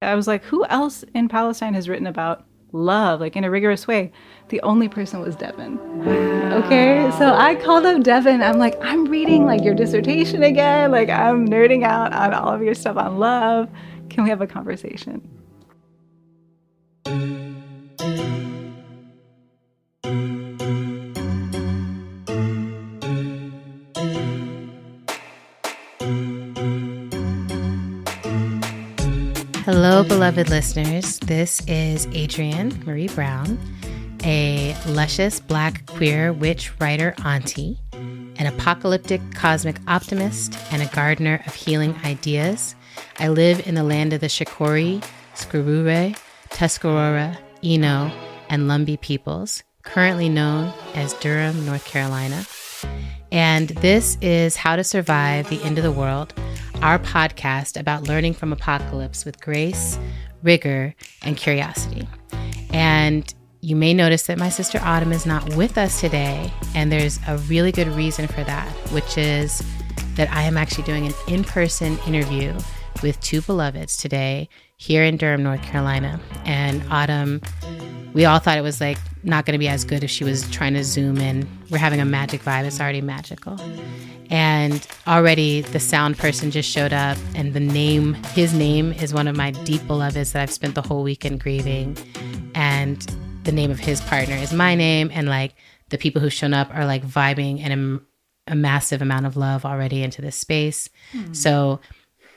I was like, who else in Palestine has written about love, like in a rigorous way? The only person was Devin. Wow. Okay, so I called up Devin. I'm like, I'm reading like your dissertation again. Like I'm nerding out on all of your stuff on love. Can we have a conversation? Hello, beloved listeners. This is Adrienne Marie Brown, a luscious Black queer witch writer auntie, an apocalyptic cosmic optimist, and a gardener of healing ideas. I live in the land of the Shakori, Skurure, Tuscarora, Eno, and Lumbee peoples, currently known as Durham, North Carolina. And this is How to Survive the End of the World, our podcast about learning from apocalypse with grace, rigor, and curiosity. And you may notice that my sister Autumn is not with us today, and there's a really good reason for that, which is that I am actually doing an in-person interview with two beloveds today here in Durham, North Carolina. And Autumn, we all thought it was like not going to be as good if she was trying to Zoom in. We're having a magic vibe. It's already magical. And already the sound person just showed up, and his name is one of my deep beloveds that I've spent the whole weekend grieving. And the name of his partner is my name. And like the people who've shown up are like vibing and a massive amount of love already into this space. So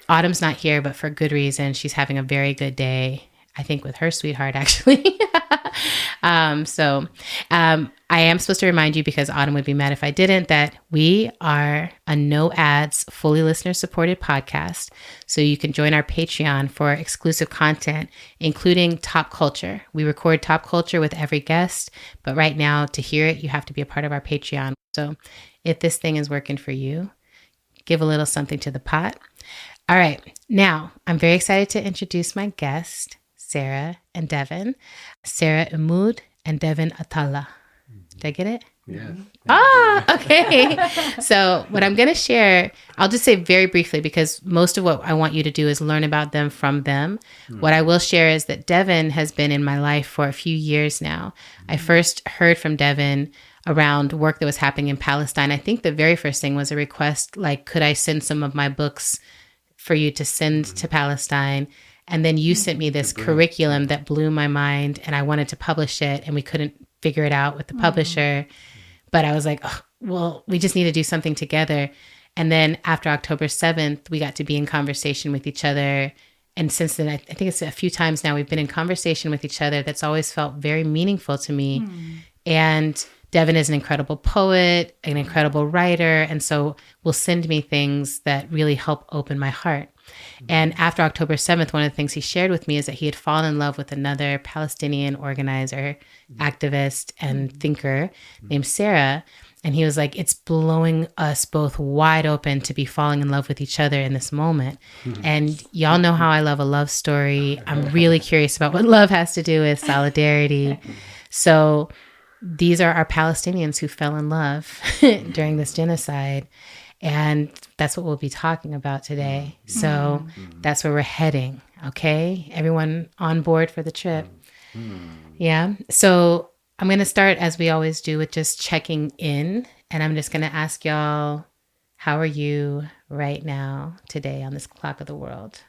Autumn's not here, but for good reason. She's having a very good day, I think, with her sweetheart, actually. I am supposed to remind you, because Autumn would be mad if I didn't, that we are a no ads, fully listener supported podcast. So you can join our Patreon for exclusive content, including Top Culture. We record Top Culture with every guest, but right now to hear it, you have to be a part of our Patreon. So if this thing is working for you, give a little something to the pot. All right. Now I'm very excited to introduce my guests, Sarah and Devin. Sarah Ihmoud and Devin Atallah. Did I get it? Yeah. Okay. So what I'm going to share, I'll just say very briefly, because most of what I want you to do is learn about them from them. What I will share is that Devin has been in my life for a few years now. I first heard from Devin around work that was happening in Palestine. I think the very first thing was a request, like, could I send some of my books for you to send to Palestine? And then you sent me this curriculum that blew my mind, and I wanted to publish it, and we couldn't figure it out with the publisher. But I was like, oh, well, we just need to do something together. And then after October 7th, we got to be in conversation with each other. And since then, I think it's a few times now we've been in conversation with each other. That's always felt very meaningful to me. And Devin is an incredible poet, an incredible writer. And so will send me things that really help open my heart. And after October 7th, one of the things he shared with me is that he had fallen in love with another Palestinian organizer, activist, and thinker named Sarah. And he was like, it's blowing us both wide open to be falling in love with each other in this moment. And y'all know how I love a love story. I'm really curious about what love has to do with solidarity. So these are our Palestinians who fell in love during this genocide. And that's what we'll be talking about today. So that's where we're heading. Okay. Everyone on board for the trip. Yeah. So I'm going to start, as we always do, with just checking in. And I'm just going to ask y'all, how are you right now, today, on this clock of the world?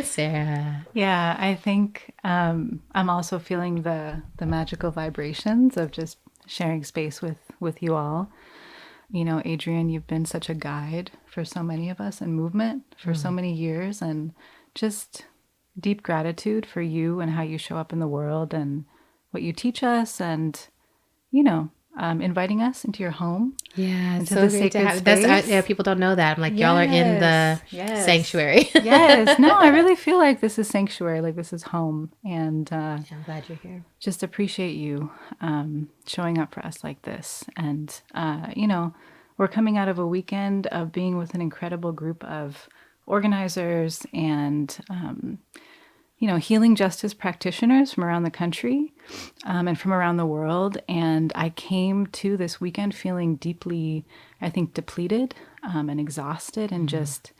Sarah. Yeah, I think I'm also feeling the magical vibrations of just sharing space with you all. You know, Adrienne, you've been such a guide for so many of us in movement for so many years, and just deep gratitude for you and how you show up in the world and what you teach us, and, you know, inviting us into your home. Yeah, it's into so the great to sacred have. That's space. yeah. People don't know that. I'm like, y'all are in the Yes. sanctuary. Yes. No, I really feel like this is sanctuary, like this is home. And I'm glad you're here. just appreciate you showing up for us like this. And, you know, we're coming out of a weekend of being with an incredible group of organizers and, you know, healing justice practitioners from around the country and from around the world. And I came to this weekend feeling deeply, I think, depleted and exhausted and just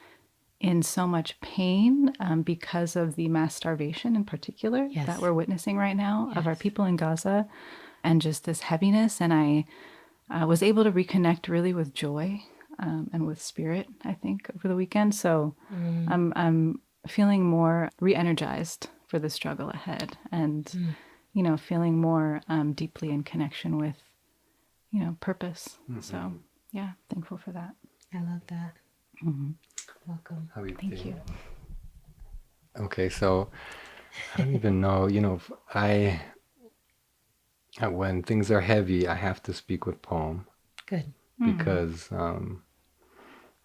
in so much pain because of the mass starvation in particular that we're witnessing right now of our people in Gaza, and just this heaviness. And I was able to reconnect really with joy and with spirit, I think, over the weekend. So I'm feeling more re-energized for the struggle ahead, and feeling more deeply in connection with purpose. So yeah, thankful for that. I love that. Welcome. Thank you. Okay, so I don't even know, when things are heavy, I have to speak with poem. Good. Because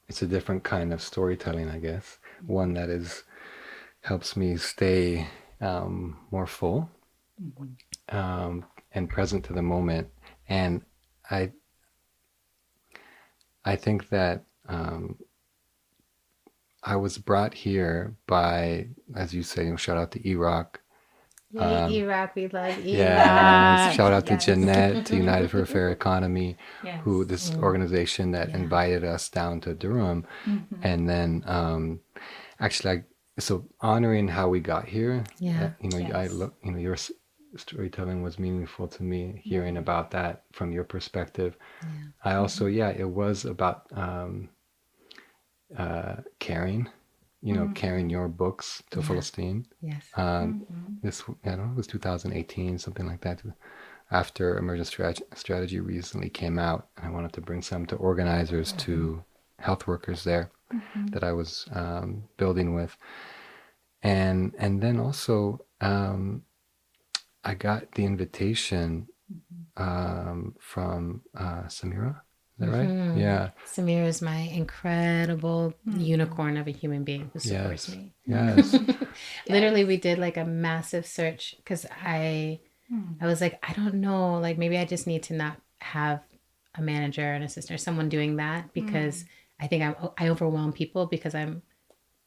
it's a different kind of storytelling, I guess. One that helps me stay more full and present to the moment. And I think that I was brought here by, as you say, shout out to Iraq. Yay, Iraq, we love Iraq. Yeah, shout out to Jeanette, to United for a Fair Economy, this organization that invited us down to Durham. And then actually, so honoring how we got here. Your storytelling was meaningful to me, hearing about that from your perspective. I also, it was about carrying your books to Palestine. This, I don't know, it was 2018, something like that, after Emergent Strategy recently came out. I wanted to bring some to organizers, to health workers there that I was building with. And then also, I got the invitation from Samira. Is that right? Yeah. Samira is my incredible unicorn of a human being who supports me. Yes. Literally, we did like a massive search because I was like, I don't know, like maybe I just need to not have a manager, an assistant, or someone doing that, because I think I overwhelm people because I'm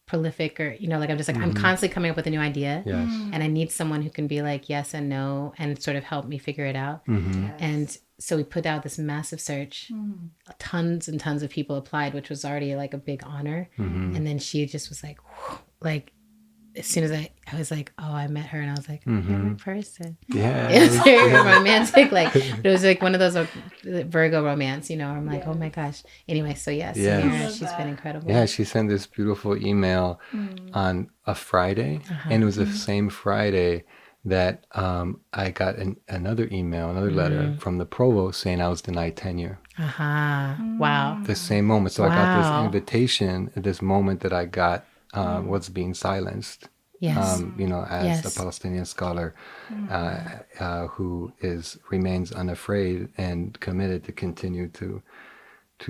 prolific, or I'm just like I'm constantly coming up with a new idea, and I need someone who can be like yes and no and sort of help me figure it out. And so we put out this massive search. Tons and tons of people applied, which was already like a big honor. And then she just was like, like as soon as I was like, oh, I met her, and I was like, you're my person. It was very romantic. Like it was like one of those Virgo romance, I'm like, oh my gosh. Anyway, so Samira, she's been incredible. Yeah, she sent this beautiful email on a Friday, and it was the same Friday that I got another letter from the provost saying I was denied tenure. Wow. The same moment. So I got this invitation at this moment that I got was being silenced. As a Palestinian scholar who remains unafraid and committed to continue to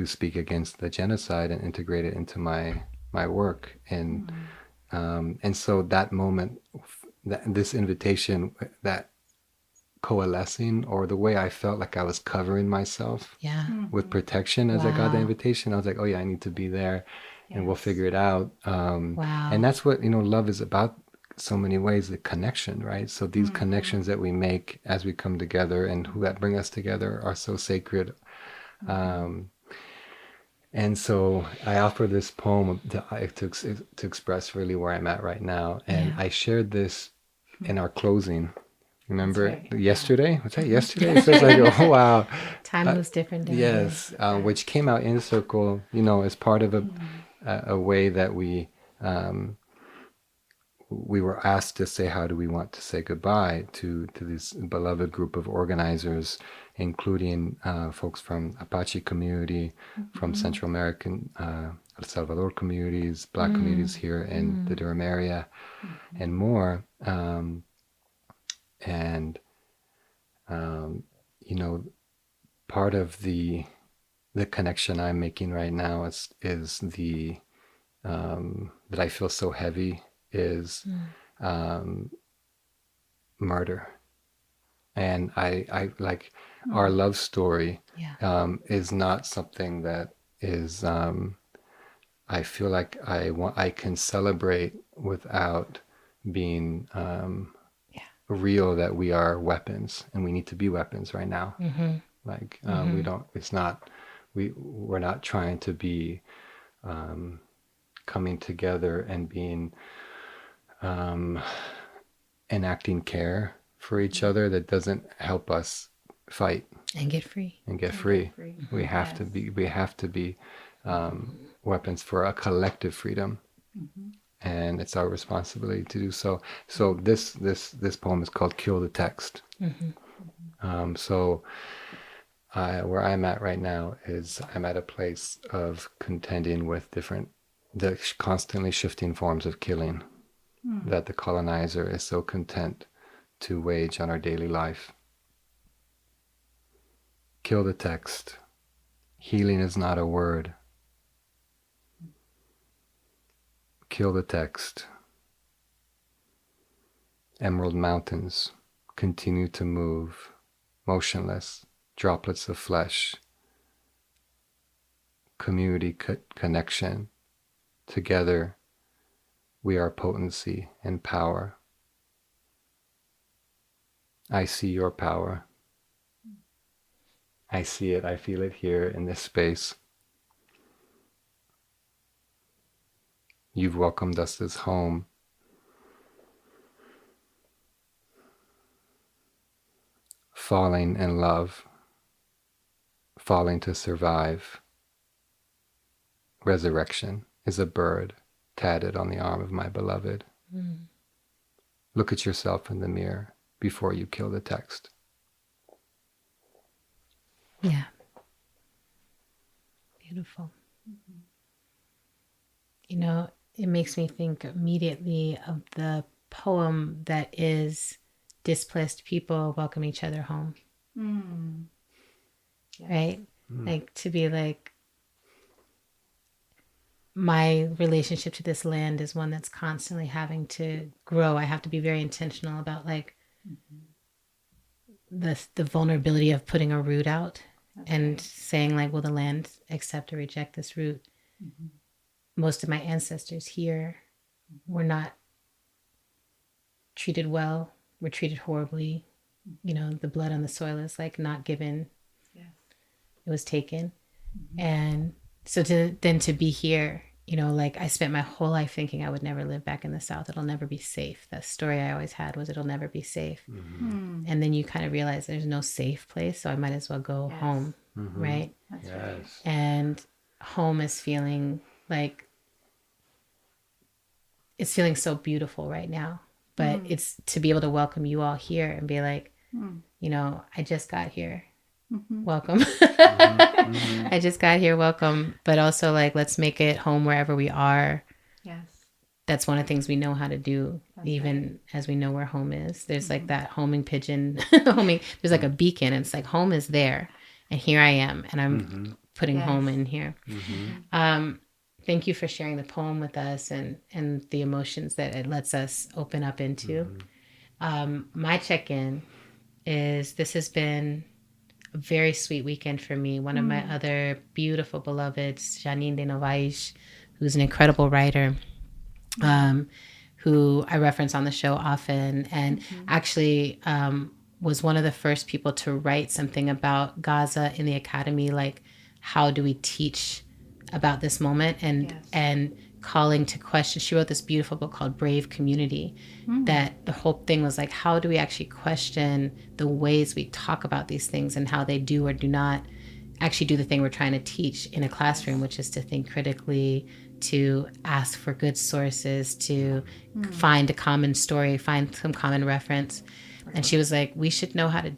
speak against the genocide and integrate it into my work. And so that moment, this invitation, that coalescing, or the way I felt like I was covering myself with protection as I got the invitation, I was like, oh yeah, I need to be there, and we'll figure it out. And that's what love is about, so many ways, the connection, right? So these connections that we make as we come together and who that bring us together are so sacred. And so I offer this poem to express really where I'm at right now. And I shared this in our closing. Remember yesterday? Was that yesterday? It feels like, oh wow. Time was different. Yes, which came out in Circle, as part of a way that we were asked to say, how do we want to say goodbye to this beloved group of organizers, including folks from Apache community, from Central American, El Salvador communities, Black communities here in the Durham area, and more. Part of the connection I'm making right now is the that I feel so heavy is murder. And I like our love story is not something that is I feel like I can celebrate without being real, that we are weapons and we need to be weapons right now. Like we're not trying to be coming together and being enacting care for each other that doesn't help us fight and get free. We have to be weapons for a collective freedom. And it's our responsibility to do so. So this poem is called "Kill the Text." So where I'm at right now is I'm at a place of contending with the constantly shifting forms of killing that the colonizer is so content to wage on our daily life. Kill the text. Healing is not a word. Kill the text. Emerald mountains continue to move, motionless, droplets of flesh. Community connection. Together, we are potency and power. I see your power. I see it, I feel it here in this space. You've welcomed us as home. Falling in love, falling to survive. Resurrection is a bird tatted on the arm of my beloved. Look at yourself in the mirror before you kill the text. Yeah. Beautiful. You know, it makes me think immediately of the poem that is Displaced People Welcome Each Other Home. Yes. Right? Like to be like, my relationship to this land is one that's constantly having to grow. I have to be very intentional about like the vulnerability of putting a root out and saying like, will the land accept or reject this root? Most of my ancestors here were not treated well, were treated horribly. You know, the blood on the soil is like not given. Yes. It was taken. And so to be here, you know, like I spent my whole life thinking I would never live back in the South. It'll never be safe. That story I always had was it'll never be safe. And then you kind of realize there's no safe place, so I might as well go home, right? That's right. And home is feeling like, it's feeling so beautiful right now. But it's to be able to welcome you all here and be like, you know, I just got here. Welcome. I just got here. Welcome. But also like, let's make it home wherever we are. Yes. That's one of the things we know how to do. That's even as we know where home is. There's like that homing pigeon. There's like a beacon. And it's like, home is there. And here I am. And I'm putting home in here. Thank you for sharing the poem with us and the emotions that it lets us open up into. My check-in is this has been a very sweet weekend for me. One of my other beautiful beloveds, Janine de Novais, who's an incredible writer, who I reference on the show often, and actually was one of the first people to write something about Gaza in the academy, like how do we teach about this moment and calling to question. She wrote this beautiful book called Brave Community, that the whole thing was like, how do we actually question the ways we talk about these things and how they do or do not actually do the thing we're trying to teach in a classroom, which is to think critically, to ask for good sources, to find a common story, find some common reference. And she was like, we should know how to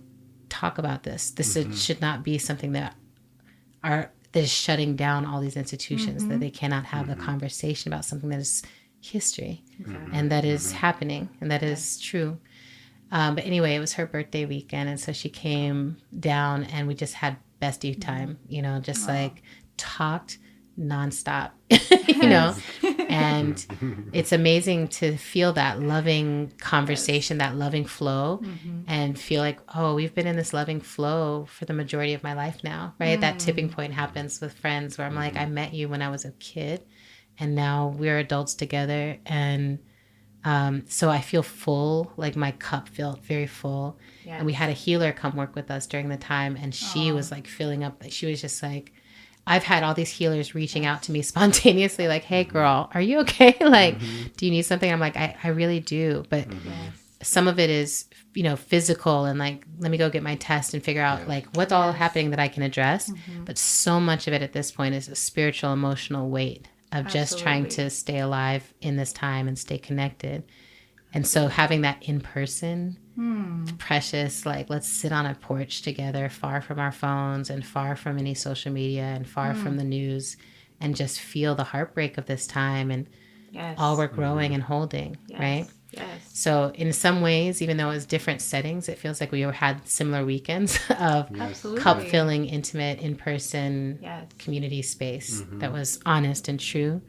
talk about this. This should not be something that is shutting down all these institutions, that they cannot have a conversation about something that is history and that is happening and that is true. But anyway, it was her birthday weekend. And so she came down and we just had bestie time, you know, just like talked nonstop, you know, and it's amazing to feel that loving conversation, that loving flow, and feel like, oh, we've been in this loving flow for the majority of my life now, right? That tipping point happens with friends where I'm like, I met you when I was a kid and now we're adults together. And so I feel full, like my cup felt very full. Yes. And we had a healer come work with us during the time, and she was like filling up. She was just like, I've had all these healers reaching out to me spontaneously, like, hey, girl, are you okay? Like, do you need something? I'm like, I really do. But some of it is, physical and like, let me go get my test and figure out like what's all happening that I can address. But so much of it at this point is a spiritual, emotional weight of just trying to stay alive in this time and stay connected. And so having that in person, it's precious. Like, let's sit on a porch together, far from our phones and far from any social media and far from the news, and just feel the heartbreak of this time and all we're growing and holding, right? Yes. So in some ways, even though it was different settings, it feels like we had similar weekends of cup filling, intimate, in-person community space that was honest and true.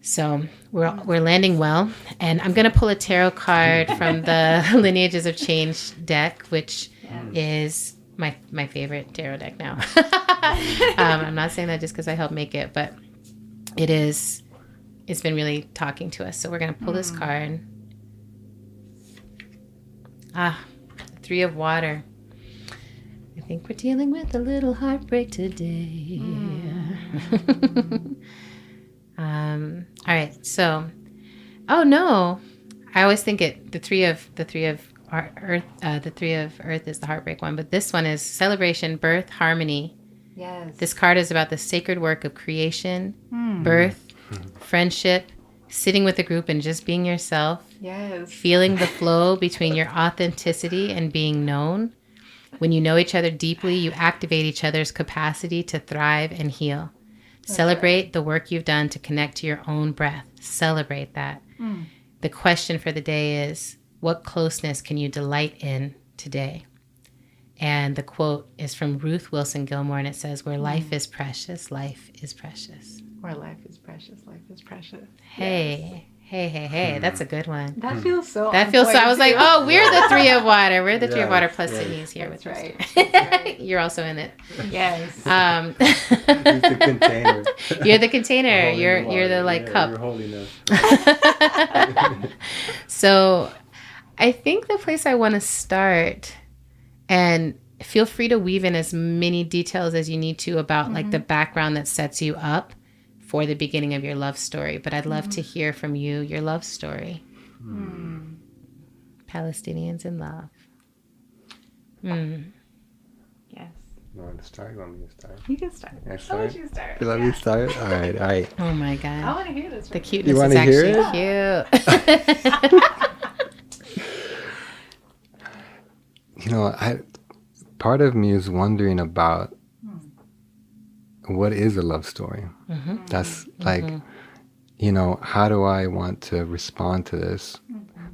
So we're landing well. And I'm going to pull a tarot card from the Lineages of Change deck, which is my favorite tarot deck now. I'm not saying that just because I helped make it, but it's been really talking to us. So we're going to pull this card. The Three of Water. I think we're dealing with a little heartbreak today. All right. So, oh no, I always think the three of Earth. The Three of Earth is the heartbreak one, but this one is celebration, birth, harmony. Yes. This card is about the sacred work of creation, birth, friendship, sitting with a group and just being yourself. Yes. Feeling the flow between your authenticity and being known. When you know each other deeply, you activate each other's capacity to thrive and heal. Celebrate the work you've done to connect to your own breath. Celebrate that. The question for the day is, what closeness can you delight in today? And the quote is from Ruth Wilson Gilmore, and it says, where life is precious, life is precious. Where life is precious, life is precious. Hey. Hey, that's a good one. That feels so. I was like, oh, we're the Three of Water. We're the Three of Water plus Sydney's here with us. Right. You're also in it. Yes. He's the container. You're the container. You're the cup. You're holding us. So I think the place I want to start, and feel free to weave in as many details as you need to about like the background that sets you up for the beginning of your love story. But I'd love to hear from you, your love story. Palestinians in love. Yes. You want to start? You want me to start? You can start. I'll let you start. You let me start? All right. Oh my God. I want to hear this. The cuteness You is wanna hear actually cute. Part of me is wondering about what is a love story? That's like, how do I want to respond to this?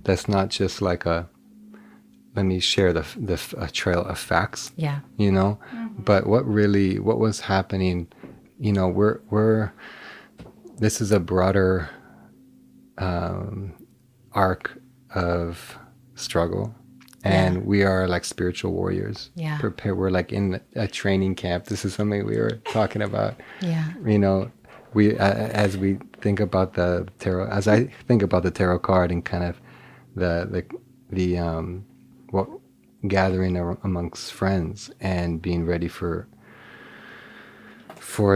That's not just like let me share a trail of facts. Yeah. But what was happening, this is a broader arc of struggle. And we are like spiritual warriors. Yeah. We're like in a training camp. This is something we were talking about. Yeah. We as we think about the tarot, as I think about the tarot card and kind of the what gathering amongst friends and being ready for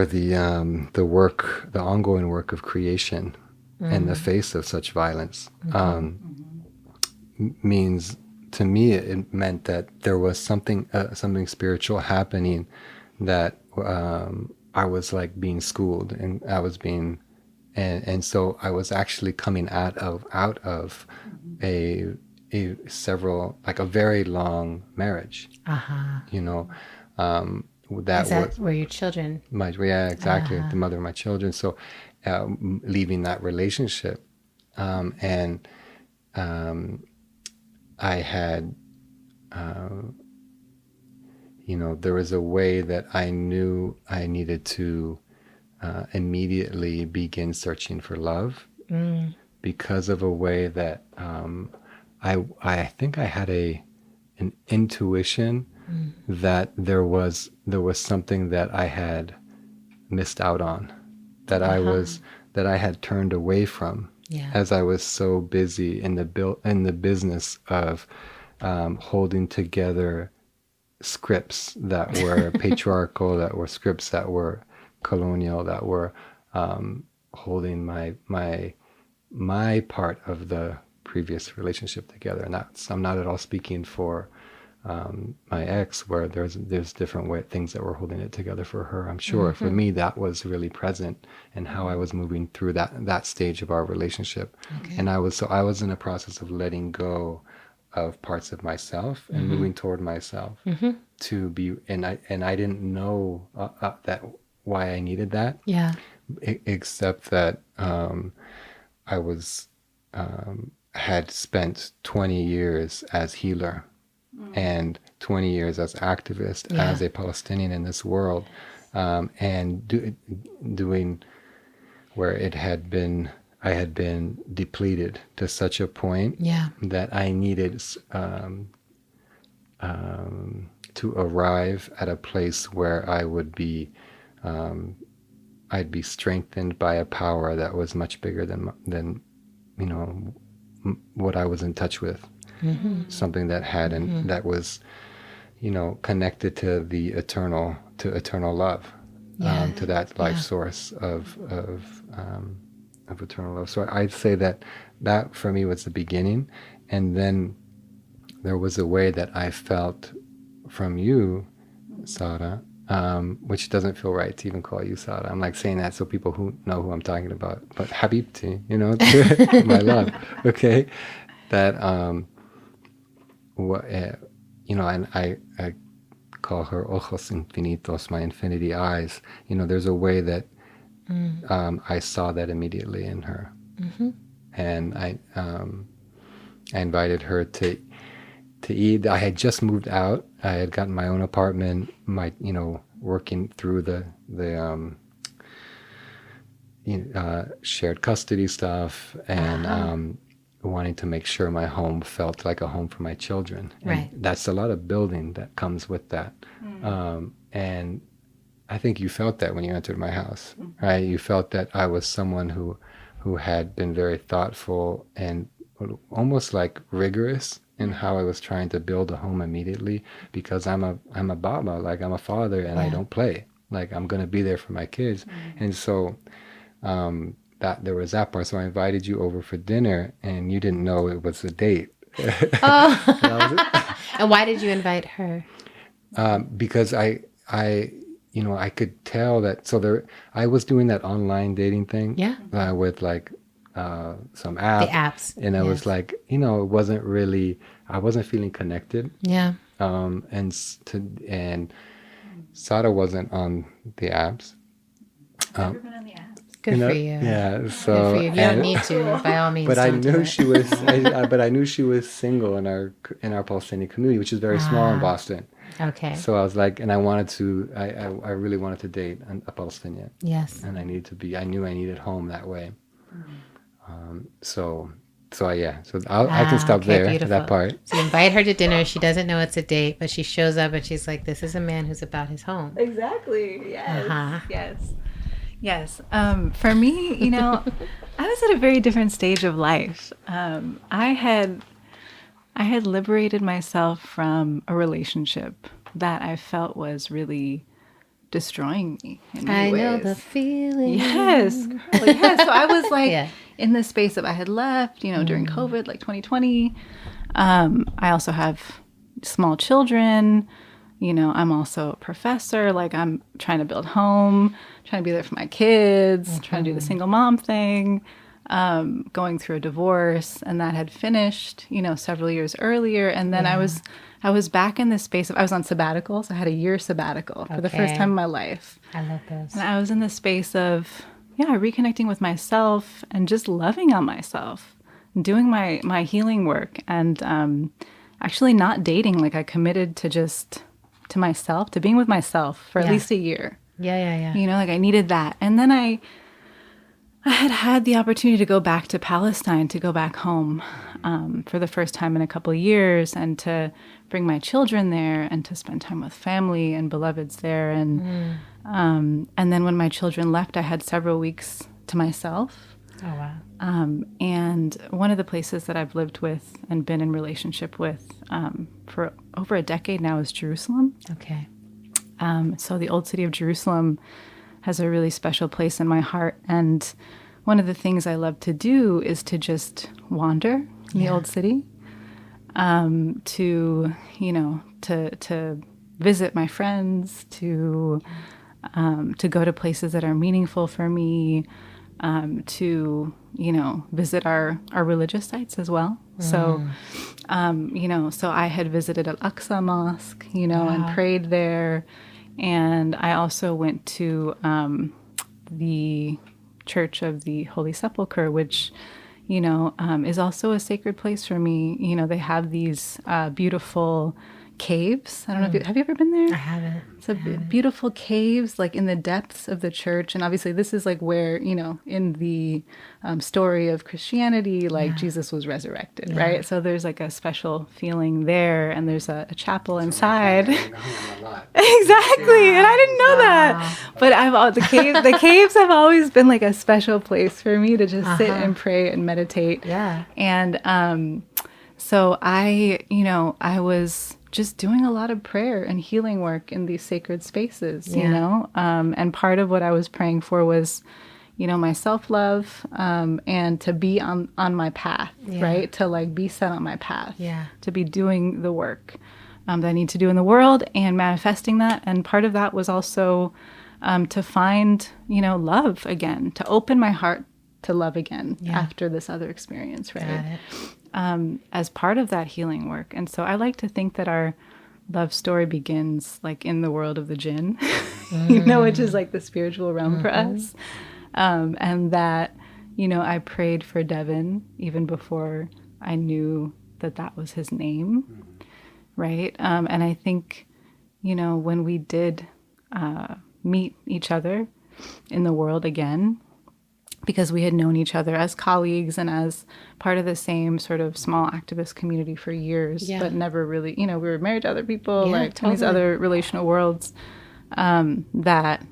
the work, the ongoing work of creation in the face of such violence, means. To me, it meant that there was something spiritual happening, that I was like being schooled, and I was being, and so I was actually coming out of a very long marriage. That were your children? Exactly, the mother of my children. So leaving that relationship, and I had, there was a way that I knew I needed to immediately begin searching for love, because of a way that I think I had an intuition that there was something that I had missed out on, that I had turned away from. Yeah. As I was so busy in the business of holding together scripts that were patriarchal, that were scripts that were colonial, that were holding my part of the previous relationship together. And I'm not at all speaking for my ex, where there's different things that were holding it together for her. I'm sure for me that was really present in how I was moving through that stage of our relationship. Okay. And I was in a process of letting go of parts of myself and moving toward myself to be. And I didn't know that why I needed that. Yeah. Except that I was had spent 20 years as healer and 20 years as activist, as a Palestinian in this world, and doing where I had been depleted to such a point that I needed to arrive at a place where I would be, I'd be strengthened by a power that was much bigger than what I was in touch with. Something that had and that was, connected to the eternal love, to that life source of eternal love. So I'd say that for me was the beginning, and then there was a way that I felt from you, Sarah, which doesn't feel right to even call you Sarah. I'm like saying that so people who know who I'm talking about, but Habibti, my love, okay, that and I call her ojos infinitos, my infinity eyes. There's a way that I saw that immediately in her, and I invited her to eat. I had just moved out. I had gotten my own apartment. Working through the shared custody stuff, and wanting to make sure my home felt like a home for my children. And that's a lot of building that comes with that. And I think you felt that when you entered my house, right? You felt that I was someone who had been very thoughtful and almost like rigorous in how I was trying to build a home immediately, because I'm a baba, like I'm a father, and I don't play. Like I'm going to be there for my kids. And so that there was that part. So I invited you over for dinner, and you didn't know it was a date. And why did you invite her? Because I could tell that. So I was doing that online dating thing. With like some app. The apps. And I was like, it wasn't really. I wasn't feeling connected. Yeah. And Sada wasn't on the apps. Never been on the apps. Good for you. Yeah. So good for you. You don't need to, by all means. But I knew she was. But I knew she was single in our Palestinian community, which is very small in Boston. Okay. So I was like, and I wanted to. I really wanted to date a Palestinian. Yes. And I needed to be. I knew I needed home that way. So I can stop there. Beautiful. That part. So you invite her to dinner. She doesn't know it's a date, but she shows up and she's like, "This is a man who's about his home." Exactly. Yes. Yes. For me, I was at a very different stage of life. I had liberated myself from a relationship that I felt was really destroying me in many ways. I know the feeling. Yes. So I was like in this space of I had left, during COVID, like 2020. I also have small children. I'm also a professor. Like I'm trying to build home, trying to be there for my kids, trying to do the single mom thing, going through a divorce, and that had finished, several years earlier. And then I was back in this space of, I was on sabbatical. So I had a year sabbatical for the first time in my life. I love those. And I was in this space of, reconnecting with myself and just loving on myself, doing my healing work, and actually not dating. Like I committed to myself, to being with myself for at least a year. Yeah. Like I needed that. And then I had the opportunity to go back to Palestine, to go back home for the first time in a couple of years, and to bring my children there and to spend time with family and beloveds there. And then when my children left, I had several weeks to myself. Oh, wow. And one of the places that I've lived with and been in relationship with for over a decade now is Jerusalem. Okay. So the old city of Jerusalem has a really special place in my heart. And one of the things I love to do is to just wander in the old city, to visit my friends, to go to places that are meaningful for me, to visit our religious sites as well. So so I had visited Al-Aqsa Mosque, and prayed there, and I also went to the Church of the Holy Sepulchre, which is also a sacred place for me. They have these beautiful caves. I don't know if have you ever been there? I haven't. It's beautiful caves, like in the depths of the church. And obviously this is like where, in the story of Christianity, like Jesus was resurrected, right? So there's like a special feeling there, and there's a chapel inside. Exactly. And I didn't know that. But the caves have always been like a special place for me to just sit and pray and meditate. Yeah. And so I was just doing a lot of prayer and healing work in these sacred spaces, and part of what I was praying for was, my self-love, and to be on my path, right? To like be set on my path, to be doing the work that I need to do in the world and manifesting that. And part of that was also to find, love again, to open my heart to love again after this other experience, right? As part of that healing work. And so I like to think that our love story begins like in the world of the jinn, which is like the spiritual realm for us. And that, I prayed for Devin even before I knew that was his name, right? And I think, when we did meet each other in the world again, because we had known each other as colleagues and as part of the same sort of small activist community for years, but never really, we were married to other people, in these other relational worlds, that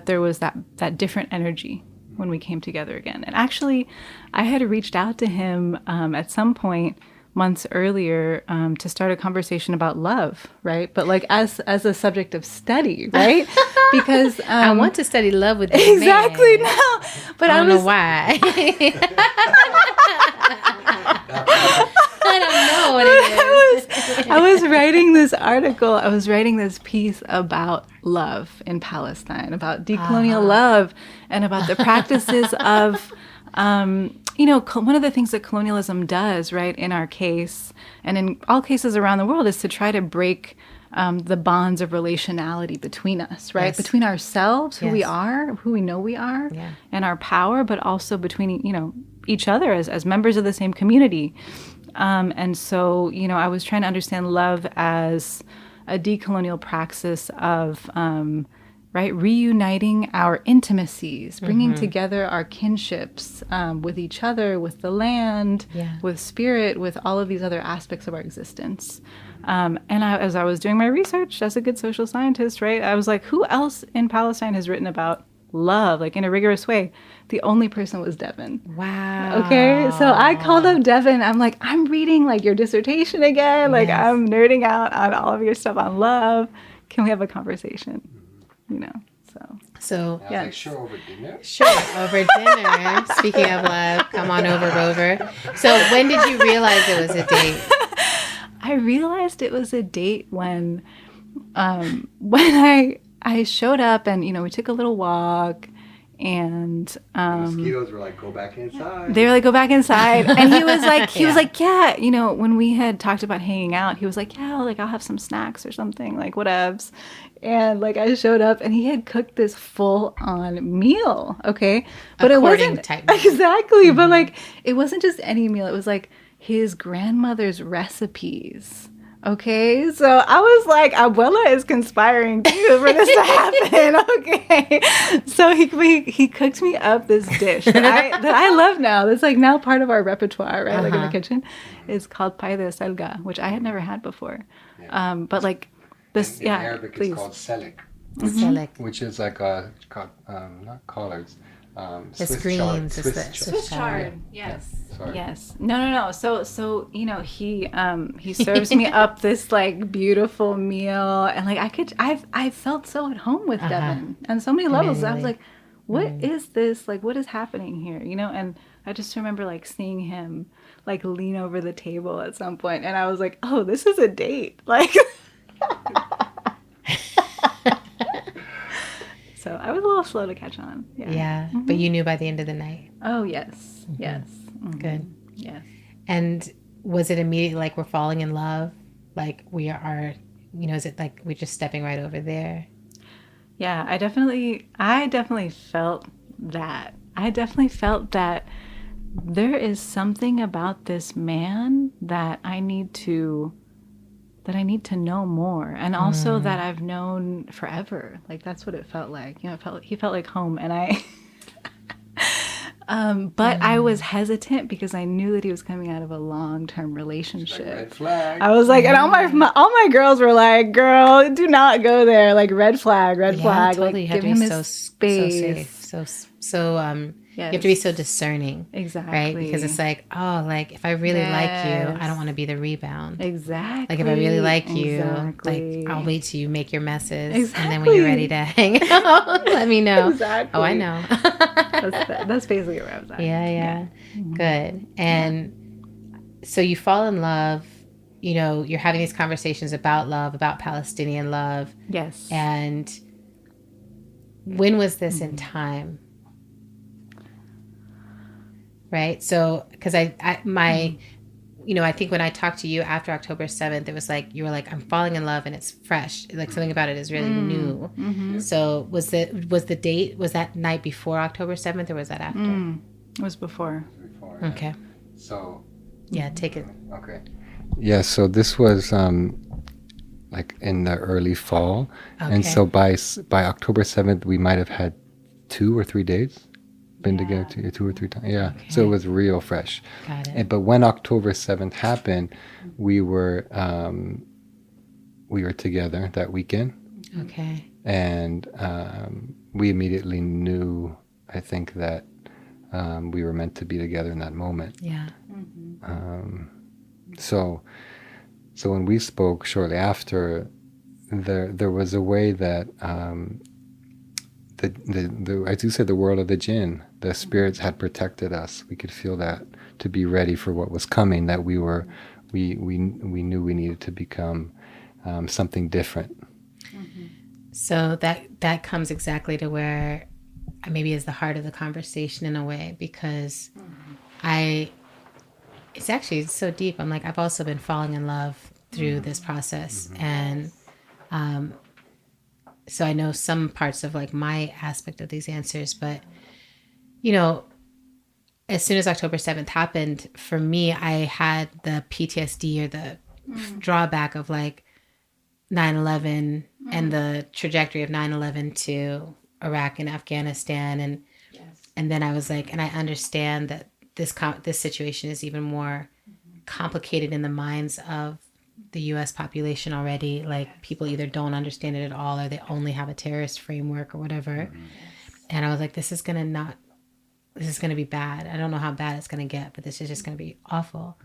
there was that different energy when we came together again. And actually, I had reached out to him at some point months earlier to start a conversation about love, right? But like as a subject of study, right? Because I want to study love with you. Exactly. No, but I don't know why. I don't know what it is. I was writing this article. I was writing this piece about love in Palestine, about decolonial love, and about the practices of one of the things that colonialism does, right, in our case, and in all cases around the world, is to try to break the bonds of relationality between us, right? Yes. Between ourselves, who we are, who we know we are, and our power, but also between, each other as members of the same community. And so, I was trying to understand love as a decolonial praxis of reuniting our intimacies, bringing together our kinships with each other, with the land, with spirit, with all of these other aspects of our existence. And as I was doing my research as a good social scientist, right, I was like, who else in Palestine has written about love, like in a rigorous way? The only person was Devin. Wow. Okay, so I called up Devin. I'm like, I'm reading like your dissertation again. Like I'm nerding out on all of your stuff on love. Can we have a conversation? So yeah. Like, sure, over dinner. Sure, over dinner. Speaking of love, come on over, Rover. So when did you realize it was a date? I realized it was a date when I showed up and we took a little walk, and the mosquitoes were like, go back inside. They were like, go back inside. And he was like, yeah, when we had talked about hanging out, he was like, yeah, like I'll have some snacks or something, like whatevs. And like I showed up and he had cooked this full-on meal, okay? But it wasn't type exactly, but like it wasn't just any meal. It was like his grandmother's recipes. Okay, so I was like, Abuela is conspiring too for this to happen. Okay, so he cooked me up this dish that I love now. That's like now part of our repertoire, right? Like in the kitchen. It's called pay de selga, which I had never had before. But like this, in Arabic, please. It's called selek, which is like not collards. The screens. Swiss chard. Yes. Yes. No. So he serves me up this like beautiful meal, and like I felt so at home with Devin on so many levels. I was like, what is this? Like, what is happening here? And I just remember like seeing him like lean over the table at some point, and I was like, oh, this is a date. Like, so I was a little slow to catch on. Yeah. But you knew by the end of the night. Oh, yes. Yes. Good. Yes. And was it immediately like we're falling in love? Like we are, is it like we're just stepping right over there? Yeah, I definitely felt that. I definitely felt that there is something about this man that I need to know more, and also that I've known forever. Like that's what it felt like. He felt like home, and I but I was hesitant because I knew that he was coming out of a long-term relationship. Red flag. I was like, and all my girls were like, "Girl, do not go there." Like red flag. Totally. Like give him his space. You have to be so discerning. Exactly. Right? Because it's like, oh, like if I really like you, I don't want to be the rebound. Exactly. Like if I really like you, like I'll wait till you make your messes. And then when you're ready to hang out, let me know. Exactly. Oh, I know. That's basically where I was at. Yeah. Good. And so you fall in love, you're having these conversations about love, about Palestinian love. Yes. And when was this in time? Right. So, because I think when I talked to you after October 7th, it was like, you were like, I'm falling in love and it's fresh. Like something about it is really new. Mm-hmm. So was the date, was that night before October 7th or was that after? It was before. Okay. So. Yeah, take it. Okay. Yeah. So this was, like in the early fall. Okay. And so by October 7th, we might have had 2 or 3 dates. Been together 2 or 3 times. Yeah. Okay. So it was real fresh. Got it. But when October 7th happened, we were together that weekend. Okay. And we immediately knew, I think, that we were meant to be together in that moment. Yeah. So when we spoke shortly after, there was a way that as you said, the world of the jinn, the spirits had protected us. We could feel that to be ready for what was coming. That we knew we needed to become something different. So that comes exactly to where maybe is the heart of the conversation in a way, because it's actually so deep. I'm like, I've also been falling in love through this process, and so I know some parts of like my aspect of these answers, but as soon as October 7th happened, for me, I had the PTSD or the drawback of like 9/11 and the trajectory of 9/11 to Iraq and Afghanistan. And then I was like, and I understand that this situation is even more complicated in the minds of the U.S. population already. Like people either don't understand it at all, or they only have a terrorist framework or whatever. And I was like, this is going to be bad. I don't know how bad it's going to get, but this is just going to be awful.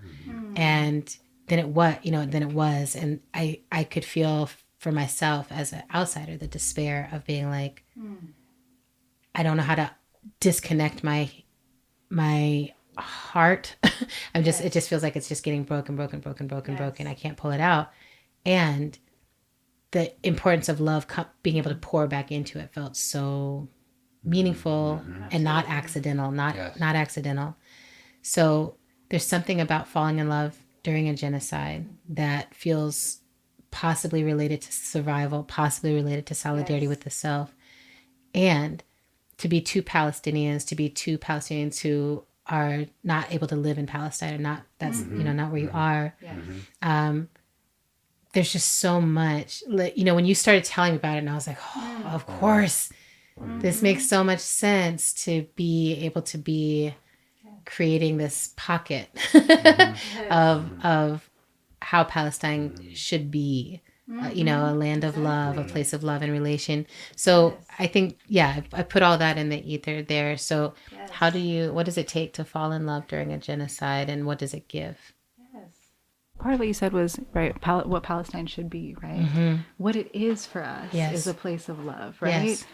And then it was, and I could feel for myself as an outsider, the despair of being like, I don't know how to disconnect my heart. It just feels like it's just getting broken. I can't pull it out. And the importance of love being able to pour back into it felt so meaningful and not accidental, not accidental. So there's something about falling in love during a genocide that feels possibly related to survival, possibly related to solidarity with the self. And to be two Palestinians who are not able to live in Palestine, or not, that's, not where you are. There's just so much, when you started telling me about it, and I was like, oh, of course, this makes so much sense to be able to be creating this pocket of how Palestine should be a land of love, a place of love and relation. So I think, I put all that in the ether there. So what does it take to fall in love during a genocide, and what does it give? Part of what you said was, right, what Palestine should be, right? What it is for us is a place of love, right? Yes.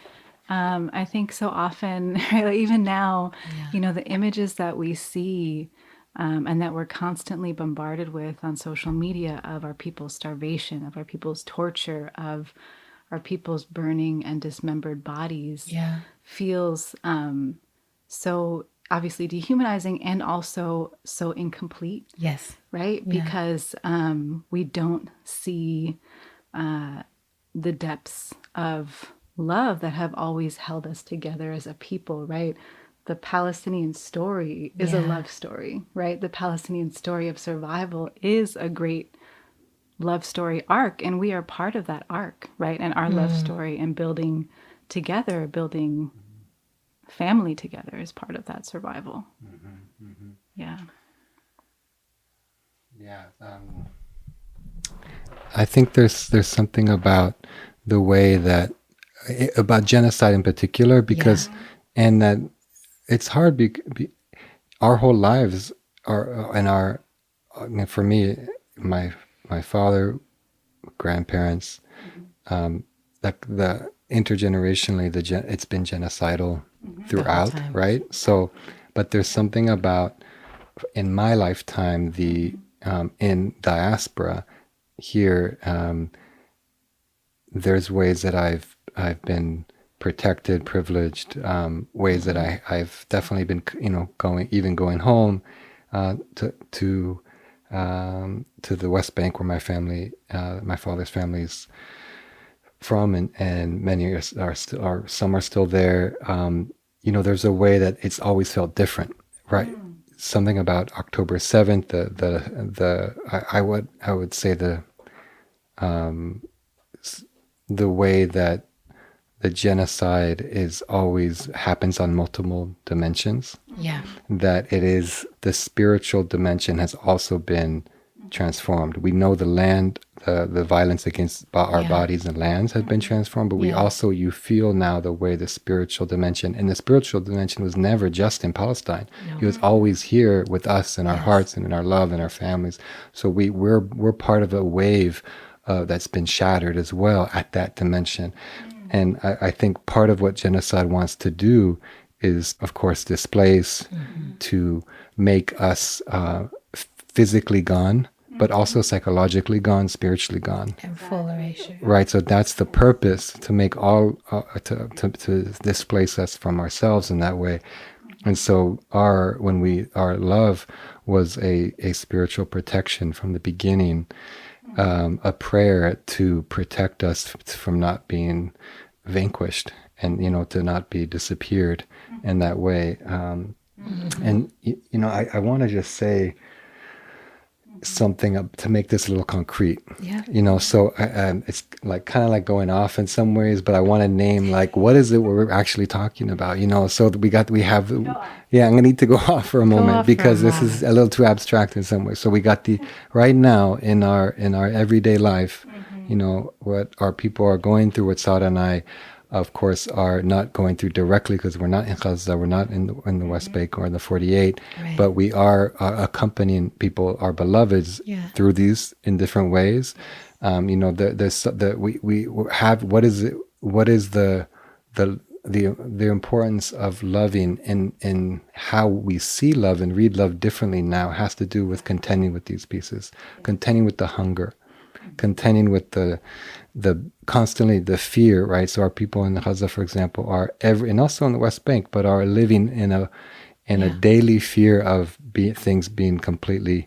I think so often, right, like even now, the images that we see and that we're constantly bombarded with on social media of our people's starvation, of our people's torture, of our people's burning and dismembered bodies feels so obviously dehumanizing and also so incomplete. Yes. Right? Yeah. Because we don't see the depths of love that have always held us together as a people, right? The Palestinian story is a love story, right? The Palestinian story of survival is a great love story arc, and we are part of that arc, right? And our love story and building together, building family together is part of that survival. Yeah. Yeah. I think there's something about the way that, about genocide in particular, because, and that it's hard, our whole lives are, for me, my father, grandparents, like the intergenerationally, it's been genocidal throughout, right? So, but there's something about, in my lifetime, in diaspora here, there's ways that I've been protected, privileged, ways that I've definitely been, going home to the West Bank, where my family, my father's family's from, and many some are still there. There's a way that it's always felt different, right? Something about October 7th, I would say the way that the genocide always happens on multiple dimensions. Yeah. That it is, the spiritual dimension has also been transformed. We know the land, the violence against our bodies and lands have been transformed, but we also, you feel now the way the spiritual dimension, and the spiritual dimension was never just in Palestine. No. It was always here with us in our hearts and in our love and our families. So we're part of a wave that's been shattered as well at that dimension. And I think part of what genocide wants to do is, of course, displace, to make us physically gone, but also psychologically gone, spiritually gone. And full erasure. Right, so that's the purpose, to make to displace us from ourselves in that way. And so our love was a spiritual protection from the beginning, a prayer to protect us from not being vanquished, and to not be disappeared in that way. And I want to just say something to make this a little concrete. So it's like kind of like going off in some ways, but I want to name, like, what is it we're actually talking about, so we have I'm gonna need to go off for a moment, because this is a little too abstract in some ways. So we got right now in our everyday life, what our people are going through, what Sara and I, of course, are not going through directly, because we're not in Gaza, we're not in the West Bank or in the 48, but we are accompanying people, our beloveds, through these in different ways. We have, what is the importance of loving, in how we see love and read love differently now, has to do with contending with these pieces, contending with the hunger, contending with the constantly the fear, right? So our people in Gaza, for example, and also in the West Bank, but are living in a daily fear of things being completely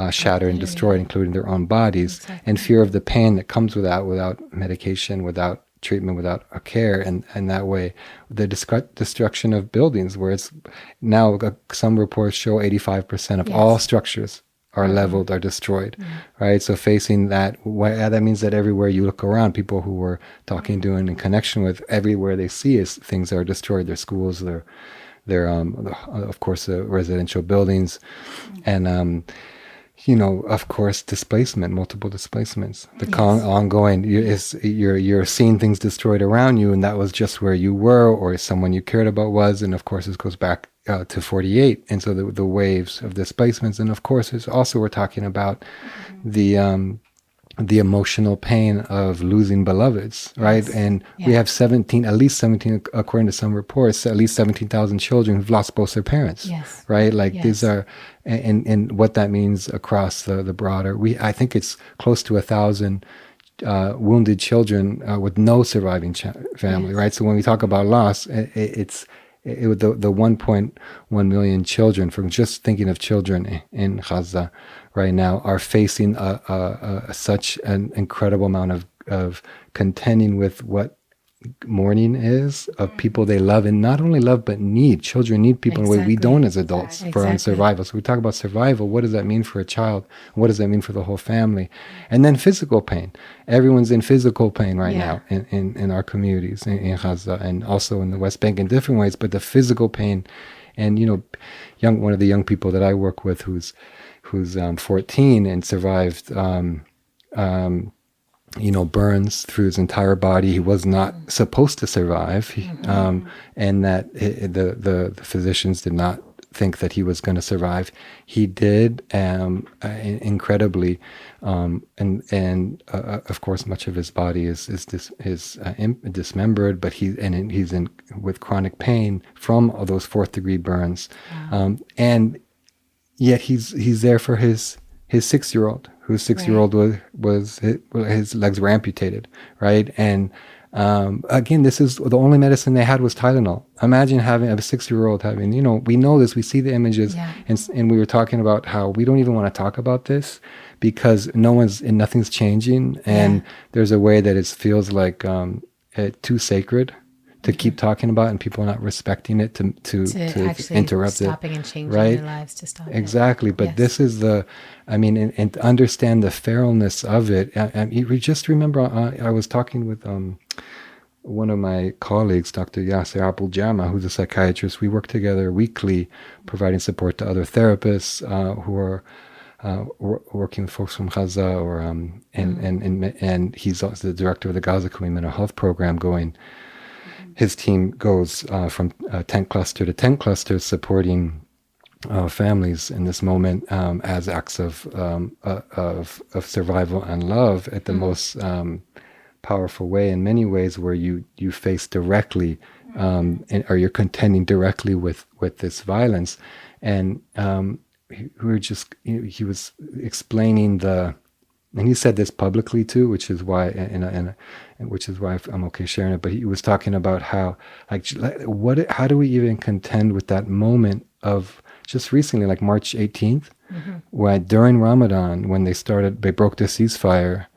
shattered and destroyed, including their own bodies, and fear of the pain that comes without medication, without treatment, without a care, and that way, the destruction of buildings, where it's now, some reports show 85% of all structures are leveled, are destroyed, right? So facing that means that everywhere you look around, people who we're talking to and in connection with, everywhere they see is things are destroyed, their schools, their of course, the residential buildings. And of course, displacement, multiple displacements. The ongoing you're seeing things destroyed around you, and that was just where you were, or someone you cared about was, and of course, this goes back to 48, and so the waves of displacements, and of course, it's also we're talking about the emotional pain of losing beloveds, right? And we have at least 17, according to some reports, at least 17,000 children who've lost both their parents, right? Like these are, and what that means across the broader, I think it's close to 1,000 wounded children with no surviving family, right? So when we talk about loss, it's the 1.1 million children, from just thinking of children in Gaza right now, are facing such an incredible amount of contending with what mourning is, of people they love, and not only love but need. Children need people in a way we don't as adults for own survival. So we talk about survival. What does that mean for a child? What does that mean for the whole family? And then physical pain. Everyone's in physical pain right now in our communities in Gaza, and also in the West Bank in different ways. But the physical pain, and one of the young people that I work with who's 14 and survived burns through his entire body. He was not supposed to survive, and that the physicians did not think that he was going to survive. He did, incredibly, and of course, much of his body is dismembered, but he's with chronic pain from all those 4th-degree burns, and yet he's there for his 6-year-old. Whose 6-year-old was his legs were amputated, right? And again, this is the only medicine they had was Tylenol. Imagine having a 6-year-old having, we know this, we see the images, and we were talking about how we don't even want to talk about this because nothing's changing, and there's a way that it feels like too sacred to keep talking about, and people are not respecting it to actually interrupt stopping it, and changing right? their lives to stop exactly. it. But this is and to understand the feralness of it. You just remember, I was talking with one of my colleagues, Dr. Yasser Abul-Jama, who's a psychiatrist. We work together weekly, providing support to other therapists who are working with folks from Gaza, or and he's also the director of the Gaza Community Mental Health Program. His team goes from tent cluster to tent cluster, supporting families in this moment as acts of survival and love at the most powerful way. In many ways, where you face directly, or you're contending directly with this violence, and he was explaining and he said this publicly too, which is why, and which is why I'm okay sharing it. But he was talking about how, how do we even contend with that moment of just recently, like March 18th, when during Ramadan, when they broke the ceasefire,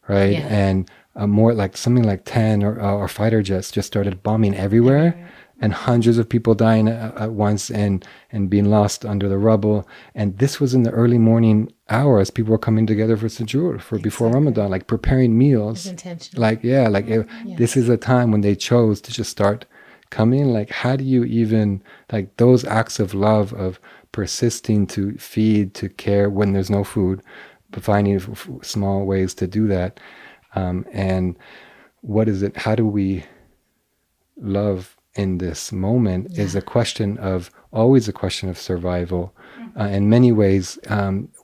right? And more like something like 10 or fighter jets just started bombing everywhere. And hundreds of people dying at once and being lost under the rubble. And this was in the early morning hours. People were coming together for Sujud, before Ramadan, like preparing meals. This is a time when they chose to just start coming. Like, how do you even, like, those acts of love, of persisting to feed, to care when there's no food, but finding small ways to do that. And what is it? How do we love in this moment is always a question of survival. In many ways,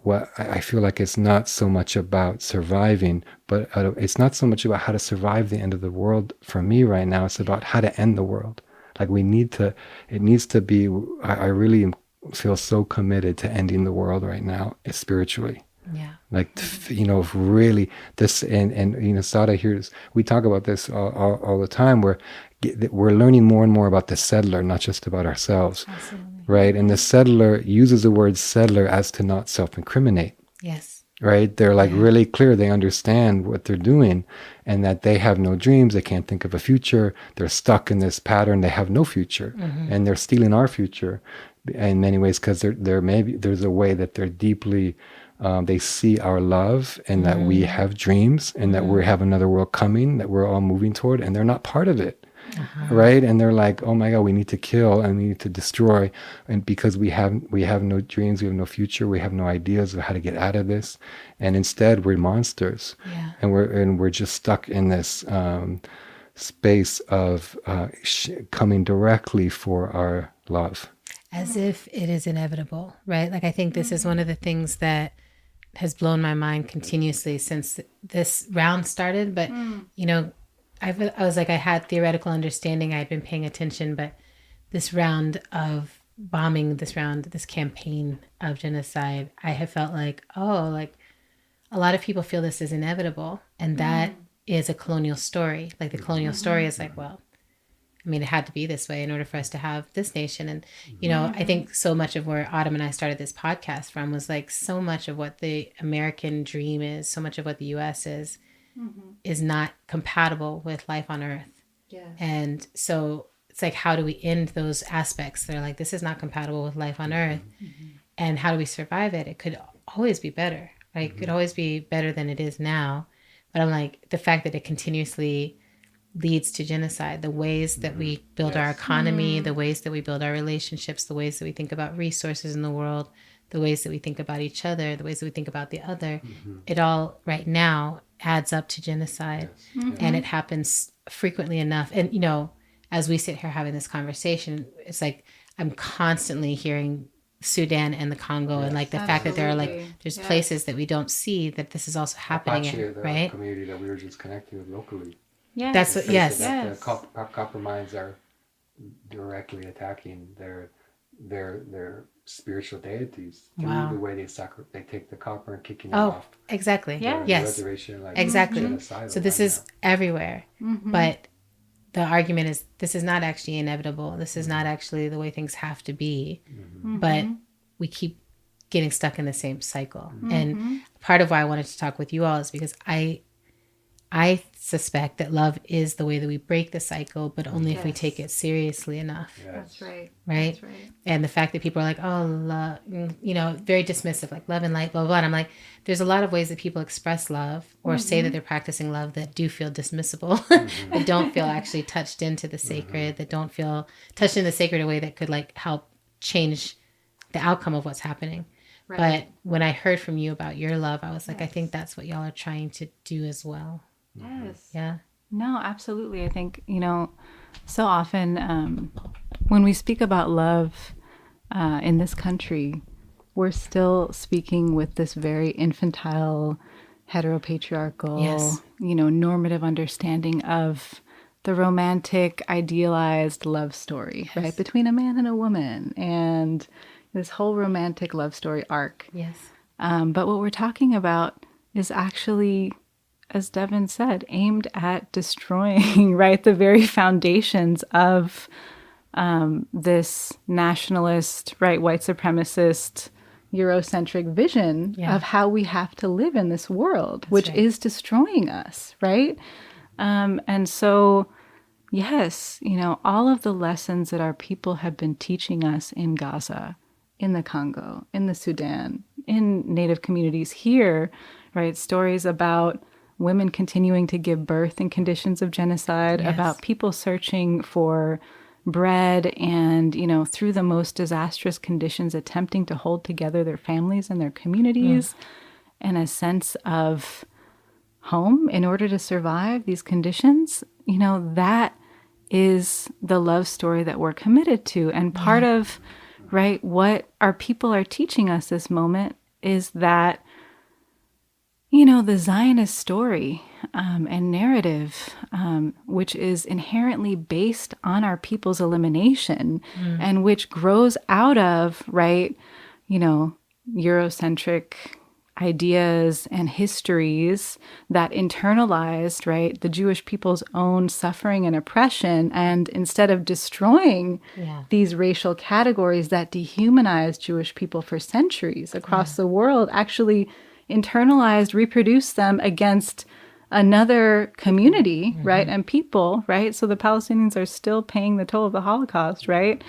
what I feel like it's not so much about surviving, but it's not so much about how to survive the end of the world for me right now. It's about how to end the world. Like it needs to be, I really feel so committed to ending the world right now, spiritually. Yeah. Like, really this, and Sada hears, we talk about this all the time, where we're learning more and more about the settler, not just about ourselves. Absolutely. Right? And the settler uses the word settler as to not self-incriminate. Yes. Right? They're really clear. They understand what they're doing, and that they have no dreams. They can't think of a future. They're stuck in this pattern. They have no future, and they're stealing our future in many ways, because there's a way that they're deeply, they see our love, and that we have dreams, and that we have another world coming that we're all moving toward, and they're not part of it. right? And they're like, oh my God, we need to kill and we need to destroy, and because we have no dreams, we have no future, we have no ideas of how to get out of this, and instead we're monsters, and we're just stuck in this space of coming directly for our love, as if it is inevitable, right? Like I think this is one of the things that has blown my mind continuously since this round started. But you know, I was like, I had theoretical understanding, I had been paying attention, but this round of bombing, this campaign of genocide, I have felt like, oh, like a lot of people feel this is inevitable, and that is a colonial story. Like the colonial story is like, well, I mean, it had to be this way in order for us to have this nation. And, you know, I think so much of where Autumn and I started this podcast from was like so much of what the American dream is, so much of what the U.S. is not compatible with life on Earth. Yeah. And so it's like, how do we end those aspects? They're like, this is not compatible with life on Earth. And how do we survive it? It could always be better. Like, it could always be better than it is now. But I'm like, the fact that it continuously leads to genocide, the ways that we build our economy, the ways that we build our relationships, the ways that we think about resources in the world, the ways that we think about each other, the ways that we think about the other, it all right now adds up to genocide. And it happens frequently enough. And, you know, as we sit here having this conversation, it's like I'm constantly hearing Sudan and the Congo, and like the fact that there are like there's places that we don't see that this is also happening in, right? Community that we were just connecting with locally. Yeah, that's what. Yes, the copper mines are directly attacking their spiritual deities through the way they take the copper and kicking it off. Exactly. Yeah. Yes. Reservation, like exactly. So this is everywhere, but the argument is this is not actually inevitable. This is not actually the way things have to be, but we keep getting stuck in the same cycle. And part of why I wanted to talk with you all is because I suspect that love is the way that we break the cycle, but only if we take it seriously enough. That's right. Right? That's right. And the fact that people are like, oh, love, you know, very dismissive, like love and light, blah, blah, blah. And I'm like, there's a lot of ways that people express love or say that they're practicing love that do feel dismissible, that don't feel actually touched into the sacred, that don't feel touched in the sacred in a way that could like help change the outcome of what's happening. Right. But when I heard from you about your love, I was like, I think that's what y'all are trying to do as well. Yes. Yeah. No, absolutely. I think, you know, so often when we speak about love in this country, we're still speaking with this very infantile, heteropatriarchal, you know, normative understanding of the romantic, idealized love story, right? Between a man and a woman, and this whole romantic love story arc. Yes. But what we're talking about is actually, as Devin said, aimed at destroying, right, the very foundations of this nationalist, right, white supremacist, Eurocentric vision of how we have to live in this world, which is destroying us, right? And so, yes, you know, all of the lessons that our people have been teaching us in Gaza, in the Congo, in the Sudan, in Native communities here, right, stories about women continuing to give birth in conditions of genocide, about people searching for bread and, you know, through the most disastrous conditions, attempting to hold together their families and their communities and a sense of home in order to survive these conditions. You know, that is the love story that we're committed to. And part of, right, what our people are teaching us this moment is that, you know, the Zionist story and narrative, which is inherently based on our people's elimination and which grows out of, right, you know, Eurocentric ideas and histories that internalized, right, the Jewish people's own suffering and oppression. And instead of destroying these racial categories that dehumanized Jewish people for centuries across the world, actually internalized, reproduced them against another community, right, and people, right? So the Palestinians are still paying the toll of the Holocaust, right?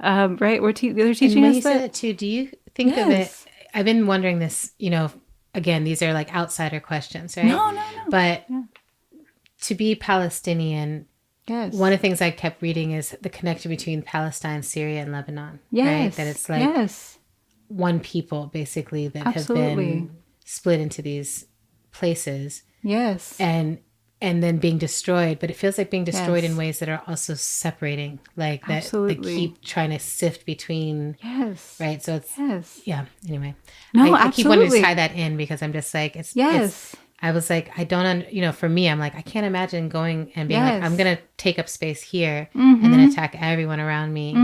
Right? They're teaching us that too. Do you think of it? I've been wondering this. You know, again, these are like outsider questions, right? No. But to be Palestinian Yes. One of the things I kept reading is the connection between Palestine, Syria, and Lebanon. Yes. Right? That it's like yes. one people basically that Absolutely. have been split into these places. Yes. And then being destroyed, but it feels like being destroyed Yes. in ways that are also separating, like that Absolutely. they keep trying to sift between. Yes. Right. So it's, yes. yeah. Anyway, No, I keep wanting to absolutely. tie that in because I'm just like, Yes. I was like, I don't, for me, I'm like, I can't imagine going and being like, Yes. I'm going to take up space here and then attack everyone around me.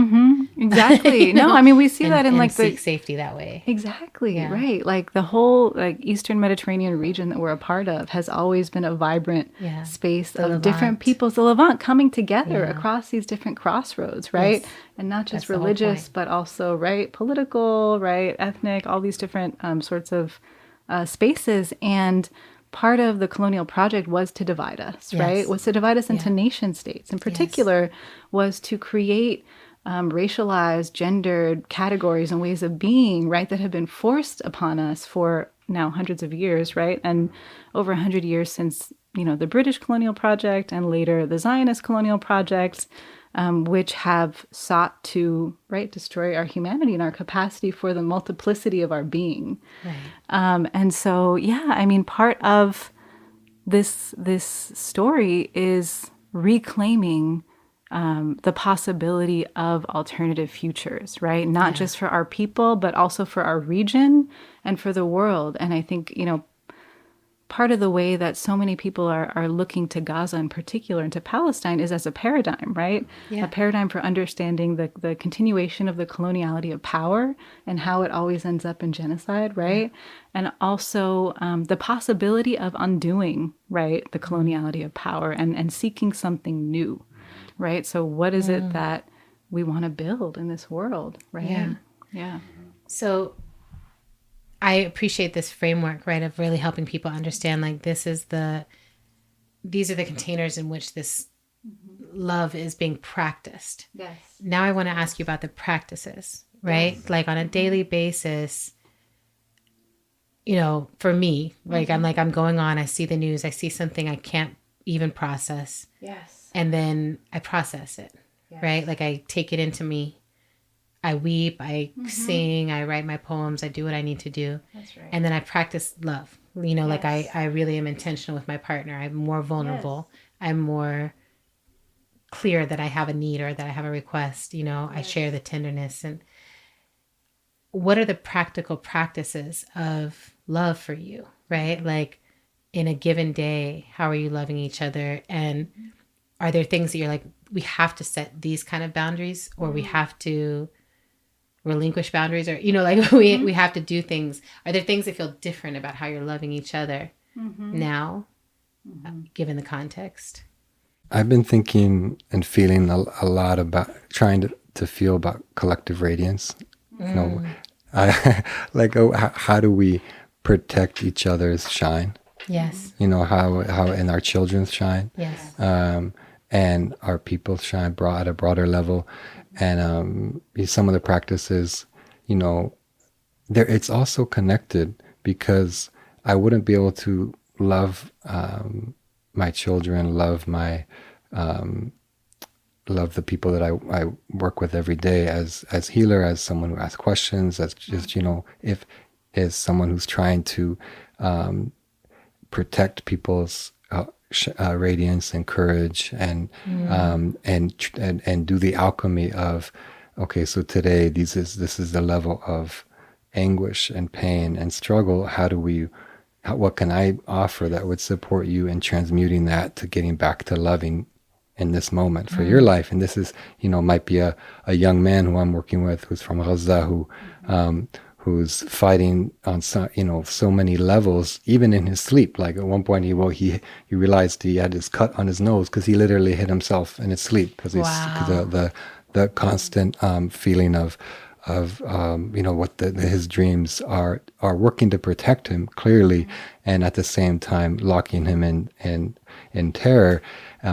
Exactly. No, I mean, we see that in and like seek safety that way. Exactly. Yeah. Right. Like the whole like Eastern Mediterranean region that we're a part of has always been a vibrant space The of Levant. different peoples, the Levant, coming together across these different crossroads, right? Yes. And not just That's the whole religious, point. but also, right, political, right, ethnic, all these different sorts of spaces. And part of the colonial project was to divide us, right? Yes. Was to divide us into nation states. In particular, was to create racialized, gendered categories and ways of being, right, that have been forced upon us for now hundreds of years, right? And over 100 years since, the British colonial project and later the Zionist colonial project, which have sought to, right, destroy our humanity and our capacity for the multiplicity of our being. Right. And so, I mean, part of this story is reclaiming the possibility of alternative futures, right? Not just for our people, but also for our region and for the world. And I think, part of the way that so many people are looking to Gaza in particular and to Palestine is as a paradigm, right? Yeah. A paradigm for understanding the continuation of the coloniality of power and how it always ends up in genocide, right? And also the possibility of undoing, right, the coloniality of power and seeking something new, right? So what is it that we want to build in this world, right? Yeah. So I appreciate this framework, right, of really helping people understand, like, these are the containers in which this love is being practiced. Yes. Now I want to ask you about the practices, right? Yes. Like on a daily basis, for me, like, I'm going on, I see the news, I see something I can't even process. Yes. And then I process it, right? Like I take it into me. I weep, I sing, I write my poems, I do what I need to do. That's right. And then I practice love. Like I really am intentional with my partner. I'm more vulnerable. Yes. I'm more clear that I have a need or that I have a request. I share the tenderness. And what are the practical practices of love for you, right? Like in a given day, how are you loving each other? And are there things that you're like, we have to set these kind of boundaries, or we have to relinquish boundaries, or like we have to do things? Are there things that feel different about how you're loving each other now, given the context? I've been thinking and feeling a lot about trying to feel about collective radiance. How do we protect each other's shine? Yes. How and our children's shine. Yes. And our people's shine at a broader level. And some of the practices, it's also connected, because I wouldn't be able to love my children, love the people that I work with every day as healer, as someone who asks questions, as just, as someone who's trying to protect people's radiance and courage and do the alchemy of, okay, so today this is the level of anguish and pain and struggle. What can I offer that would support you in transmuting that to getting back to loving in this moment for your life? And this is, might be a young man who I'm working with who's from Gaza, who's fighting on so many levels, even in his sleep. Like at one point he realized he had his cut on his nose because he literally hit himself in his sleep because the constant feeling of what his dreams are working to protect him clearly, and at the same time locking him in terror,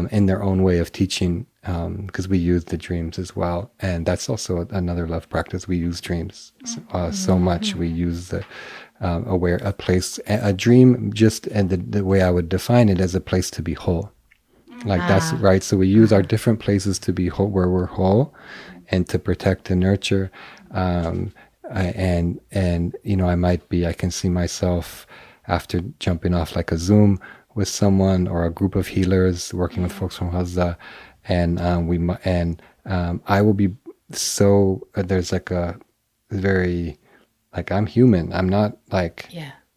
in their own way of teaching, because we use the dreams as well. And that's also another love practice. We use dreams so much. We use a dream, just, and the way I would define it, as a place to be whole. Like that's right. So we use our different places to be whole, where we're whole, and to protect and nurture. And I can see myself after jumping off like a Zoom with someone or a group of healers working with folks from Gaza, and I will be so there's like a very like I'm human. I'm not like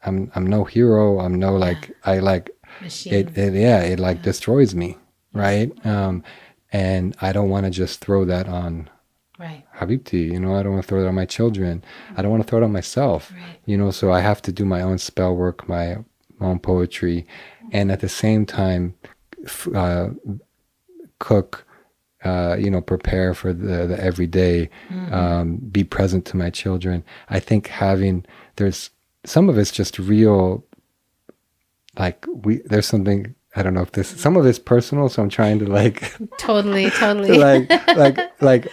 I'm no hero. I'm no like I like machine. It like destroys me, right? And I don't want to just throw that on Habibti, I don't want to throw it on my children. I don't want to throw it on myself, so I have to do my own spell work, my own poetry, and at the same time cook, prepare for the everyday, be present to my children. I think there's some of it's just real, like there's something, I don't know if some of it's personal, so I'm trying to like totally to like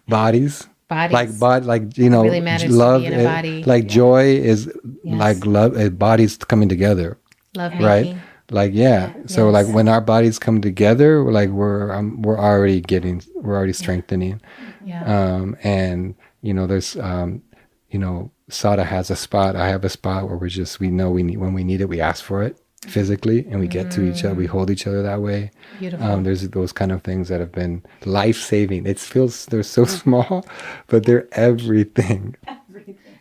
bodies like really matters love to be in a body. Like joy is like love, bodies coming together, love right making. Like so like when our bodies come together, like we're already strengthening. And there's Sada has a spot, I have a spot where we know when we need it, we ask for it physically, and we get to each other, we hold each other that way. Beautiful. There's those kind of things that have been life-saving. It feels they're so small, but they're everything.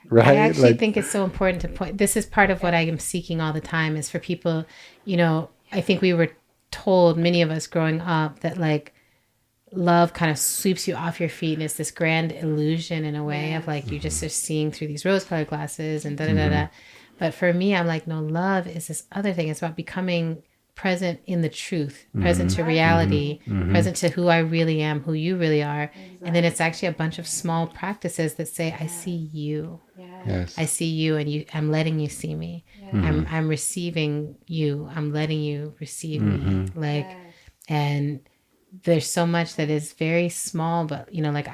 Right? I actually think it's so important to point. This is part of what I am seeking all the time, is for people, I think we were told, many of us growing up, that like love kind of sweeps you off your feet and it's this grand illusion in a way of like you just are seeing through these rose-colored glasses and da-da-da-da. But for me, I'm like, no, love is this other thing. It's about becoming present in the truth, present to reality, present to who I really am, who you really are. Exactly. And then it's actually a bunch of small practices that say, I see you. Yes. I see you, and I'm letting you see me. I'm receiving you. I'm letting you receive me. Like, and there's so much that is very small, but like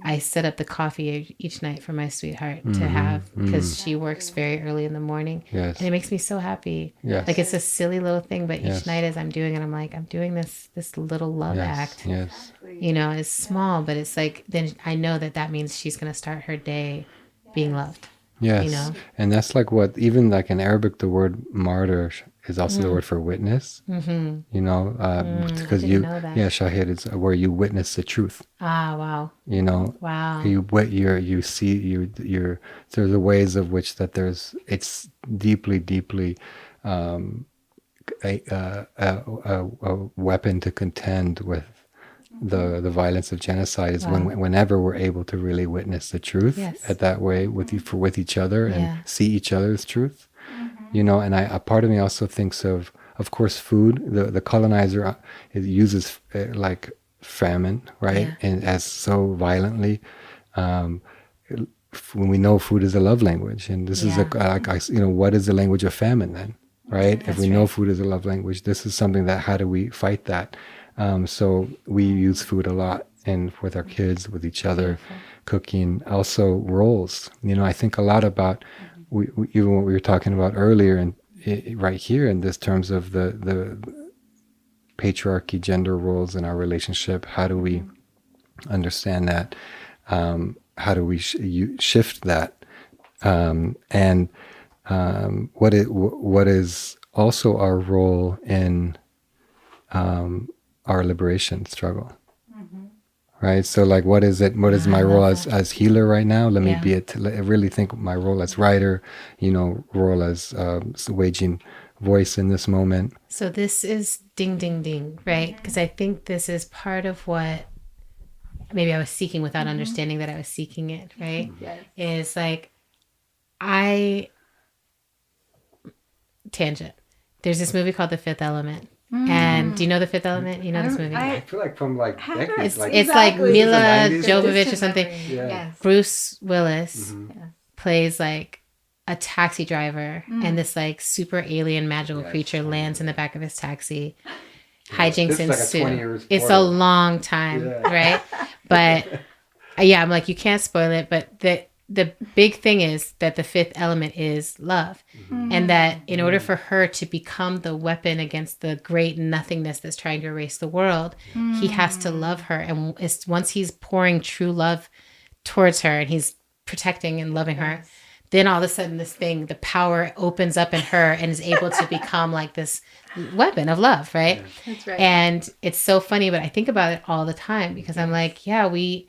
I set up the coffee each night for my sweetheart to have, because she works very early in the morning. Yes. And it makes me so happy. Yes. Like it's a silly little thing, but each night as I'm doing it, I'm like, I'm doing this little love act. Yes. It's small, but it's like, then I know that means she's going to start her day being loved. Yes. And that's like what, even like in Arabic, the word martyr is also the word for witness. Because shahid is where you witness the truth. Ah, wow. Wow. You see there's the ways of which that it's deeply a weapon to contend with the violence of genocide is whenever we're able to really witness the truth at that way with each other and see each other's truth. And a part of me also thinks of course, food. The colonizer it uses like famine, right? And as so violently, when we know food is a love language, and this is what is the language of famine then, right? If we know food is a love language, this is something that how do we fight that? So we use food a lot, and with our kids, with each other, cooking. Also roles. I think a lot about even what we were talking about earlier, and right here in this terms of the patriarchy, gender roles in our relationship. How do we understand that? How do we shift that? What is also our role in our liberation struggle? Right. So like, what is it? What is my role as healer right now? Let me be it. I really think my role as writer, role as waging voice in this moment. So this is ding, ding, ding, right? Because I think this is part of what maybe I was seeking without understanding that I was seeking it, right? Is like, tangent. There's this movie called The Fifth Element. And do you know The Fifth Element? You know this movie? I feel like from like decades. It's like Mila Jovovich or something. Yes. Bruce Willis plays like a taxi driver, and this like super alien magical creature lands in the back of his taxi. Hijinks ensue. It's a long time, right? But I'm like, you can't spoil it. But the big thing is that the fifth element is love. And that in order for her to become the weapon against the great nothingness that's trying to erase the world, he has to love her. And once he's pouring true love towards her and he's protecting and loving her, then all of a sudden this thing, the power opens up in her and is able to become like this weapon of love, right? That's right. And it's so funny, but I think about it all the time because I'm like, yeah, we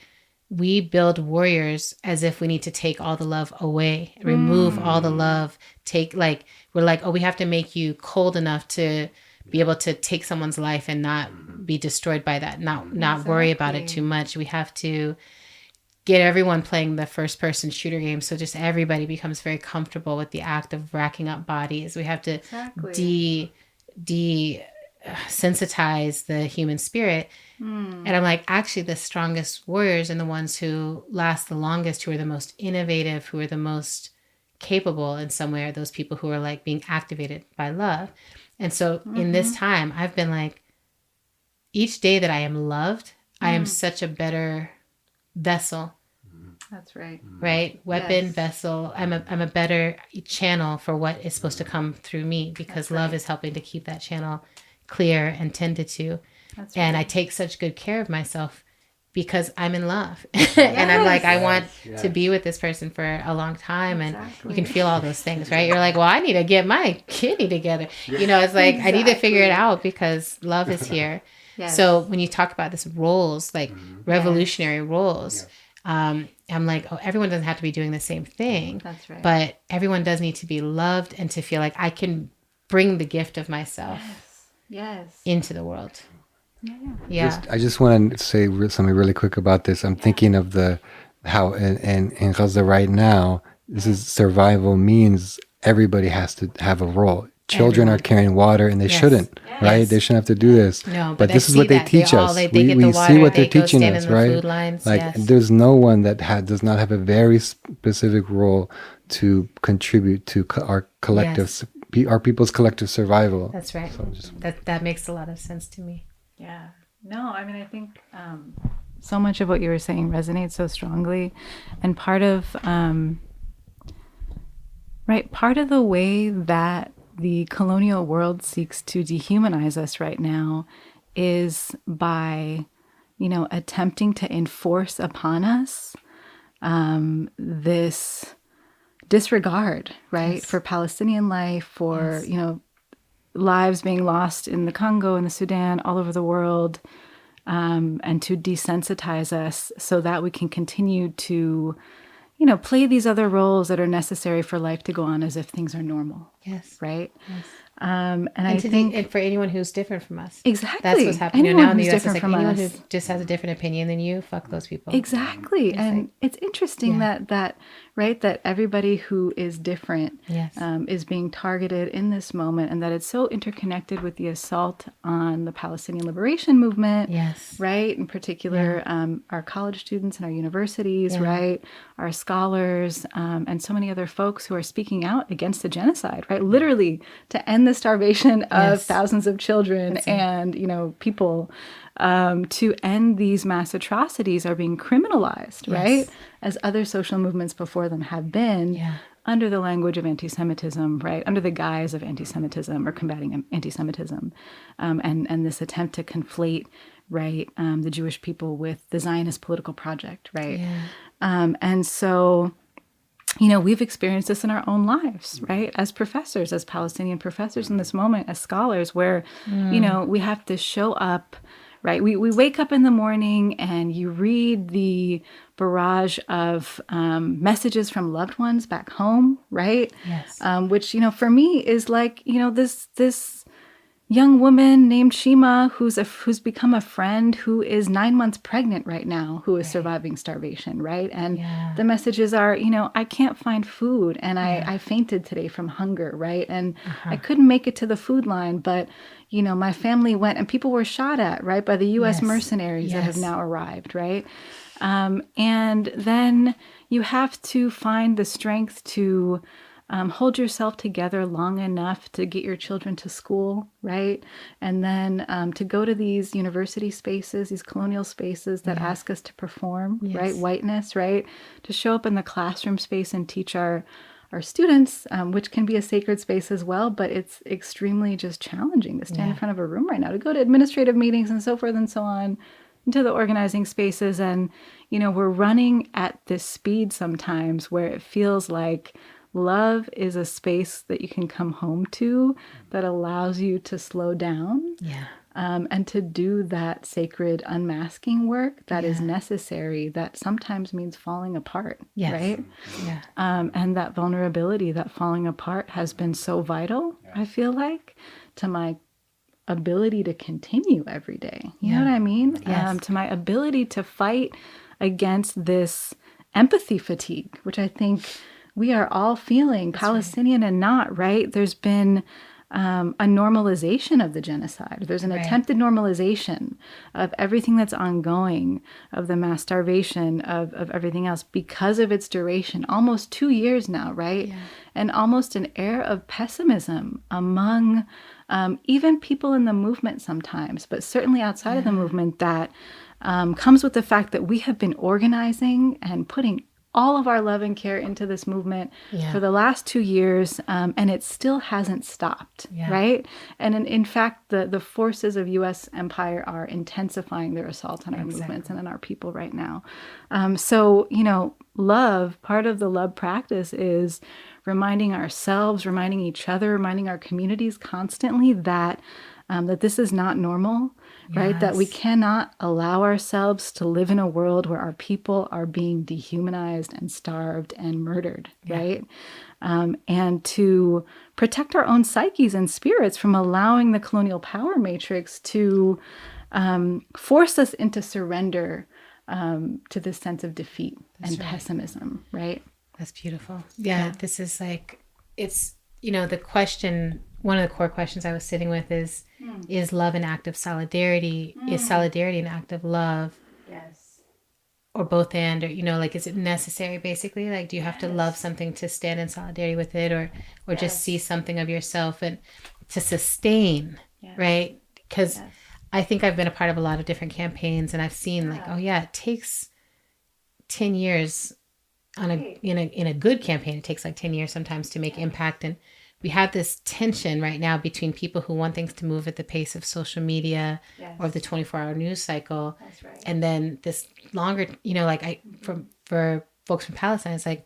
build warriors as if we need to take all the love away, remove all the love, we're like, oh, we have to make you cold enough to be able to take someone's life and not be destroyed by that, not worry about it too much. We have to get everyone playing the first person shooter game. So just everybody becomes very comfortable with the act of racking up bodies. We have to desensitize the human spirit. And I'm like, actually the strongest warriors and the ones who last the longest, who are the most innovative, who are the most capable in some way, are those people who are like being activated by love. And so in this time, I've been like, each day that I am loved, I am such a better vessel. That's right. Right? Weapon, vessel. I'm a better channel for what is supposed to come through me, because love is helping to keep that channel clear and tended to. And I take such good care of myself because I'm in love. And I'm like, I want to be with this person for a long time. And you can feel all those things, right? You're like, well, I need to get my kidney together. You know, it's like, I need to figure it out because love is here. So when you talk about this roles, like revolutionary roles, I'm like, oh, everyone doesn't have to be doing the same thing. That's right. But everyone does need to be loved and to feel like I can bring the gift of myself into the world. I just want to say something really quick about this. I'm thinking of how in Gaza right now, this is survival means everybody has to have a role. Children are carrying water and they shouldn't, right? They shouldn't have to do this. No, but this is what they teach us. We see what they're teaching us, right? Like there's no one that does not have a very specific role to contribute to our collective, our people's collective survival. That's right. So that makes a lot of sense to me. Yeah. No, I mean, I think so much of what you were saying resonates so strongly. And part of the way that the colonial world seeks to dehumanize us right now is by, attempting to enforce upon us this disregard, right, for Palestinian life, for, lives being lost in the Congo and the Sudan, all over the world, and to desensitize us so that we can continue to, play these other roles that are necessary for life to go on as if things are normal. Yes. Right? Yes. And I think and for anyone who's different from us. Exactly. That's what's happening anyone now in the who's US. It's like anyone us. who just has a different opinion than you, fuck those people. Exactly. And it's interesting that everybody who is different is being targeted in this moment, and that it's so interconnected with the assault on the Palestinian liberation movement. Yes. Right? In particular, our college students and our universities, right? Our scholars, and so many other folks who are speaking out against the genocide, right? Literally to end the starvation of thousands of children and, people, to end these mass atrocities are being criminalized, right? As other social movements before them have been under the language of anti-Semitism, right? Under the guise of anti-Semitism or combating anti-Semitism. And this attempt to conflate, right, the Jewish people with the Zionist political project, right? Yeah. And so, we've experienced this in our own lives, right? As professors, as Palestinian professors in this moment, as scholars, where, we have to show up, right? We wake up in the morning and you read the barrage of messages from loved ones back home, right? Yes. Which, for me is like, this young woman named Shima who's become a friend, who is 9 months pregnant right now, who is surviving starvation, right? And the messages are, I can't find food, and I fainted today from hunger, right? And I couldn't make it to the food line, but my family went, and people were shot at, right, by the U.S. mercenaries that have now arrived, right? And then you have to find the strength to hold yourself together long enough to get your children to school, right? And then to go to these university spaces, these colonial spaces that ask us to perform, right? Whiteness, right? To show up in the classroom space and teach our students, which can be a sacred space as well, but it's extremely just challenging to stand in front of a room right now, to go to administrative meetings and so forth and so on, into the organizing spaces. And, we're running at this speed sometimes where it feels like love is a space that you can come home to that allows you to slow down. And to do that sacred unmasking work that is necessary, that sometimes means falling apart, right? And that vulnerability, that falling apart has been so vital, I feel like, to my ability to continue every day. You know what I mean? To my ability to fight against this empathy fatigue, which I think we are all feeling, Palestinian and not, right? There's been a normalization of the genocide. There's an attempted normalization of everything that's ongoing, of the mass starvation, of everything else because of its duration, almost 2 years now, right? And almost an air of pessimism among even people in the movement sometimes, but certainly outside of the movement, that comes with the fact that we have been organizing and putting all of our love and care into this movement for the last 2 years, and it still hasn't stopped, right? And in fact, the forces of U.S. empire are intensifying their assault on our movements and on our people right now. So, love, part of the love practice is reminding ourselves, reminding each other, reminding our communities constantly that this is not normal, right? That we cannot allow ourselves to live in a world where our people are being dehumanized and starved and murdered, right? And to protect our own psyches and spirits from allowing the colonial power matrix to force us into surrender to this sense of defeat and pessimism, right? That's beautiful. Yeah, this is like, it's, the question, one of the core questions I was sitting with is love an act of solidarity? Is solidarity an act of love? Yes. Or both and, or, is it necessary basically? Like, do you have to love something to stand in solidarity with it, or just see something of yourself and to sustain, right? Because I think I've been a part of a lot of different campaigns, and I've seen it takes 10 years in a good campaign. It takes like 10 years sometimes to make impact. And we have this tension right now between people who want things to move at the pace of social media or the 24-hour news cycle. That's right. And then this longer, for folks from Palestine, it's like,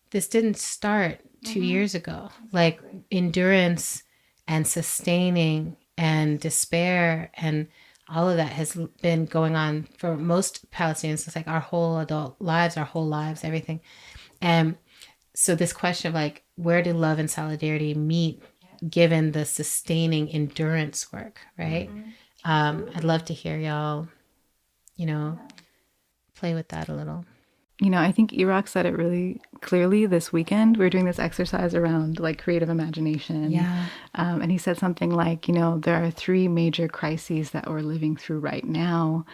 this didn't start 2 years ago. Like, endurance and sustaining and despair and all of that has been going on for most Palestinians. It's like our whole adult lives, our whole lives, everything. And so this question of like, where do love and solidarity meet given the sustaining endurance work, right? I'd love to hear y'all, play with that a little. I think Iraq said it really clearly this weekend. We were doing this exercise around like creative imagination. And he said something like, there are 3 major crises that we're living through right now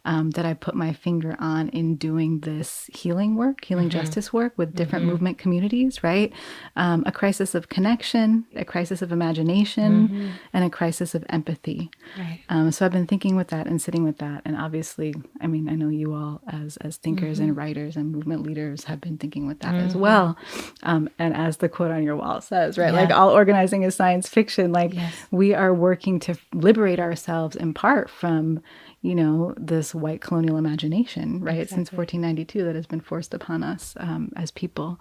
that I put my finger on in doing this healing work, healing justice work with different movement communities, right? A crisis of connection, a crisis of imagination, and a crisis of empathy. Right. So I've been thinking with that and sitting with that. And obviously, I know you all as thinkers and writers and movement leaders have been thinking with that as well. And as the quote on your wall says, right? Like, all organizing is science fiction. Like, we are working to liberate ourselves in part from, this white colonial imagination, right? Since 1492 that has been forced upon us as people.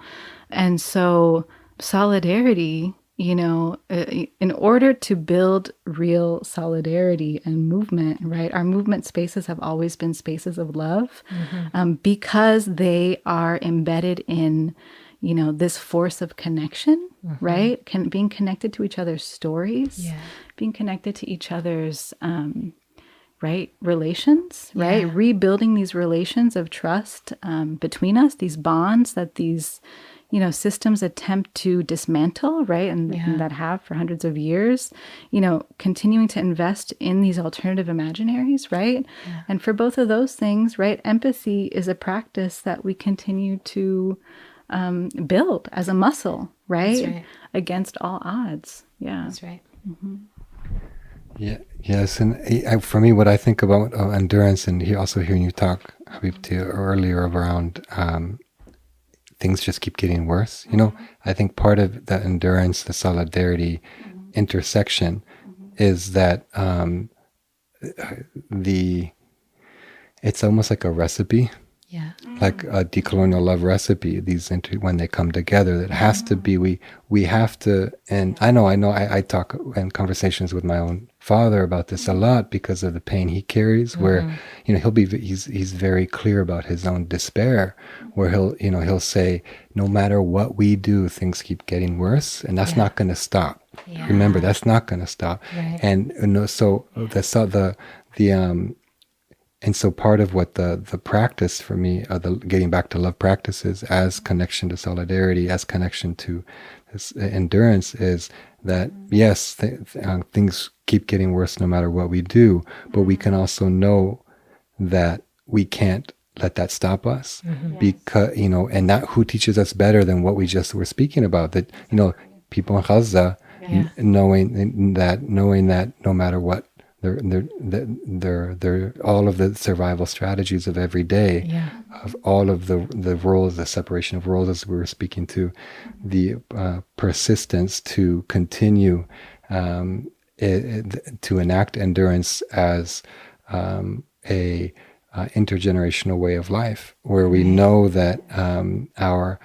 And so solidarity, in order to build real solidarity and movement, right? Our movement spaces have always been spaces of love because they are embedded in, this force of connection, right? Being connected to each other's stories, being connected to each other's right? Relations, right? Rebuilding these relations of trust between us, these bonds that these, systems attempt to dismantle, right? And that have for hundreds of years, continuing to invest in these alternative imaginaries, right? And for both of those things, right? Empathy is a practice that we continue to build as a muscle, right? That's right. Against all odds. Yeah. That's right. Yeah. Yes. And for me, what I think about endurance, and also hearing you talk, Habibti, earlier around things just keep getting worse. I think part of the endurance, the solidarity intersection is that it's almost like a recipe. Yeah. Like a decolonial love recipe, when they come together, that has to be, we have to, and I know, I talk in conversations with my own father about this a lot because of the pain he carries, where, he's very clear about his own despair, where he'll say, no matter what we do, things keep getting worse, and that's not going to stop. Yeah. Remember, that's not going to stop. Right. And so and so part of what the practice for me, the getting back to love practices as connection to solidarity, as connection to this endurance, is that yes, things keep getting worse no matter what we do, but we can also know that we can't let that stop us, because and that who teaches us better than what we just were speaking about, that people in Gaza, knowing that no matter what, they're all of the survival strategies of every day, of all of the roles, the separation of roles, as we were speaking to, the persistence to continue to enact endurance as a intergenerational way of life, where we know that our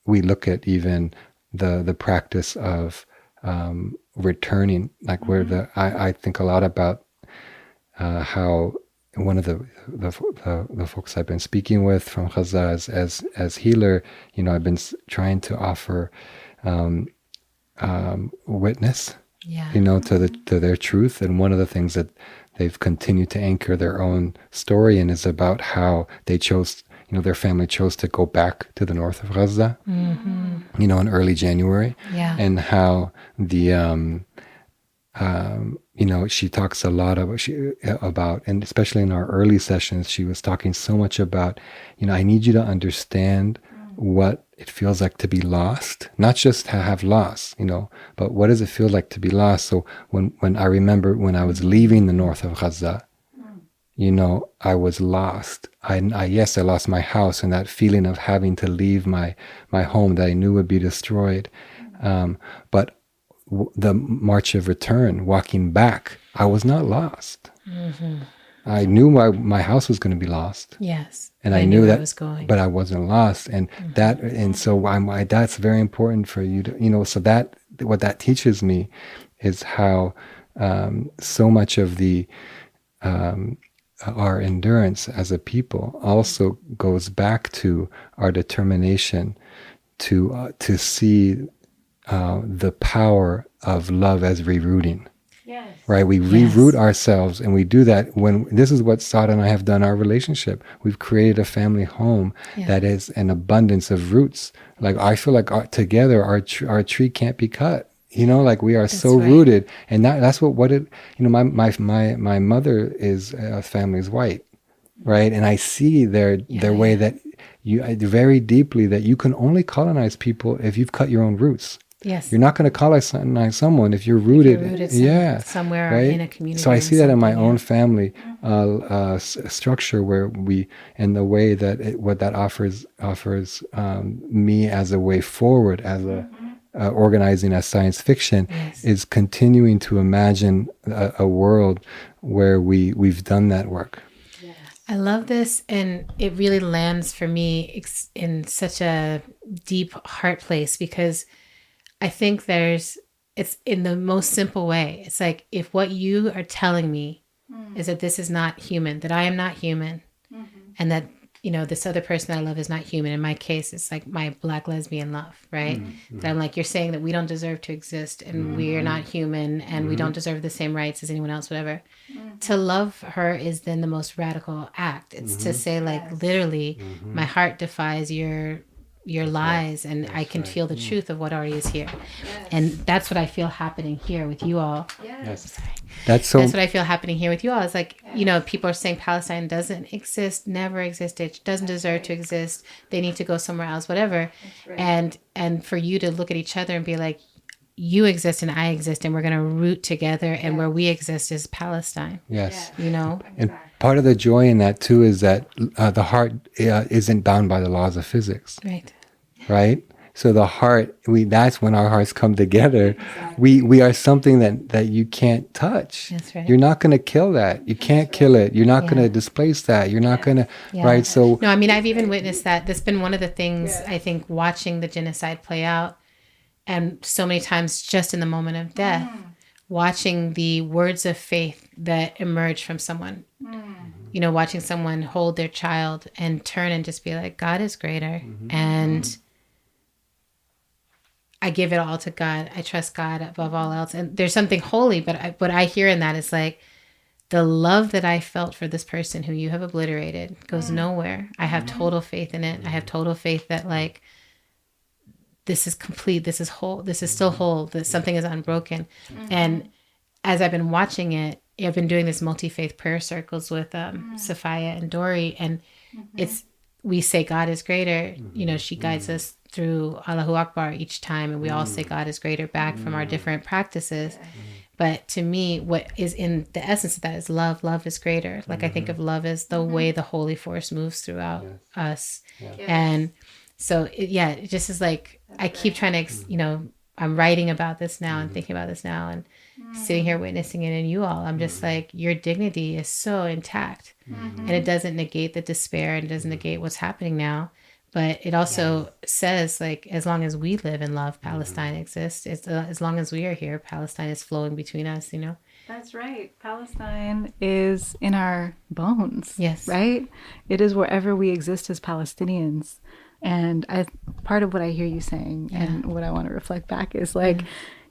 we look at even the practice of returning, like where I think a lot about how one of the folks I've been speaking with from Gaza as healer, I've been trying to offer witness, to their truth, and one of the things that they've continued to anchor their own story in is about how they chose. Their family chose to go back to the north of Gaza, in early January, and how she talks a lot about, and especially in our early sessions, she was talking so much about, I need you to understand what it feels like to be lost, not just to have loss, but what does it feel like to be lost? So when I remember when I was leaving the north of Gaza, I was lost. I lost my house, and that feeling of having to leave my home that I knew would be destroyed. But the march of return, walking back, I was not lost. I knew my house was going to be lost. Yes. And I knew that, I was going. but I wasn't lost. And so that's very important for you to, so that, what that teaches me is how so much of our endurance as a people also goes back to our determination to see the power of love as rerouting. Yes. Right? We reroute ourselves, and we do that when this is what Sada and I have done our relationship. We've created a family home that is an abundance of roots. Like I feel like together our tree can't be cut. Like we are so rooted, and that's what it. My mother is family's white, right? And I see their way that very deeply that you can only colonize people if you've cut your own roots. Yes. You're not going to colonize someone if you're rooted, somewhere right? in a community. So I see that in my own family structure, where and the way that what that offers me as a way forward, as a organizing as science fiction, is continuing to imagine a world where we've done that work. I love this, and it really lands for me in such a deep heart place, because I think it's in the most simple way. It's like, if what you are telling me is that this is not human, that I am not human, and that, this other person that I love is not human. In my case, it's like my Black lesbian love, right? That I'm like, you're saying that we don't deserve to exist, and we are not human, and we don't deserve the same rights as anyone else, whatever. To love her is then the most radical act. It's to say, like, literally, my heart defies your your lies, and I can feel the truth of what already is here. And that's what I feel happening here with you all. That's what I feel happening here with you all. It's like, people are saying Palestine doesn't exist, never existed, doesn't deserve to exist. They need to go somewhere else, whatever. And for you to look at each other and be like, you exist and I exist, and we're going to root together, and where we exist is Palestine. Yes. And part of the joy in that too is that the heart isn't bound by the laws of physics. Right. So the heart, that's when our hearts come together. Exactly. We are something that you can't touch. That's right. You're not going to kill that. You can't kill it. You're not going to displace that. You're not going to, right? So no, I mean, I've even witnessed that. That's been one of the things, I think, watching the genocide play out, and so many times just in the moment of death, watching the words of faith that emerge from someone. Watching someone hold their child and turn and just be like, God is greater. And I give it all to God. I trust God above all else. And there's something holy, but what I hear in that is like, the love that I felt for this person who you have obliterated goes nowhere. I have total faith in it. I have total faith that like, this is complete. This is whole. This is still whole. That something is unbroken. And as I've been watching it, I've been doing this multi-faith prayer circles with Sophia and Dory, and we say God is greater. She guides us through Allahu Akbar each time, and we all say God is greater back from our different practices. But to me, what is in the essence of that is love. Love is greater. Like I think of love as the way the holy force moves throughout us. And so it just is like, I keep trying to, I'm writing about this now and thinking about this now and sitting here witnessing it in you all. I'm just like, your dignity is so intact, and it doesn't negate the despair, and it doesn't negate what's happening now. But it also says, like, as long as we live in love, Palestine exists. As long as we are here, Palestine is flowing between us, That's right. Palestine is in our bones. Yes. Right? It is wherever we exist as Palestinians. And part of what I hear you saying and what I want to reflect back is like,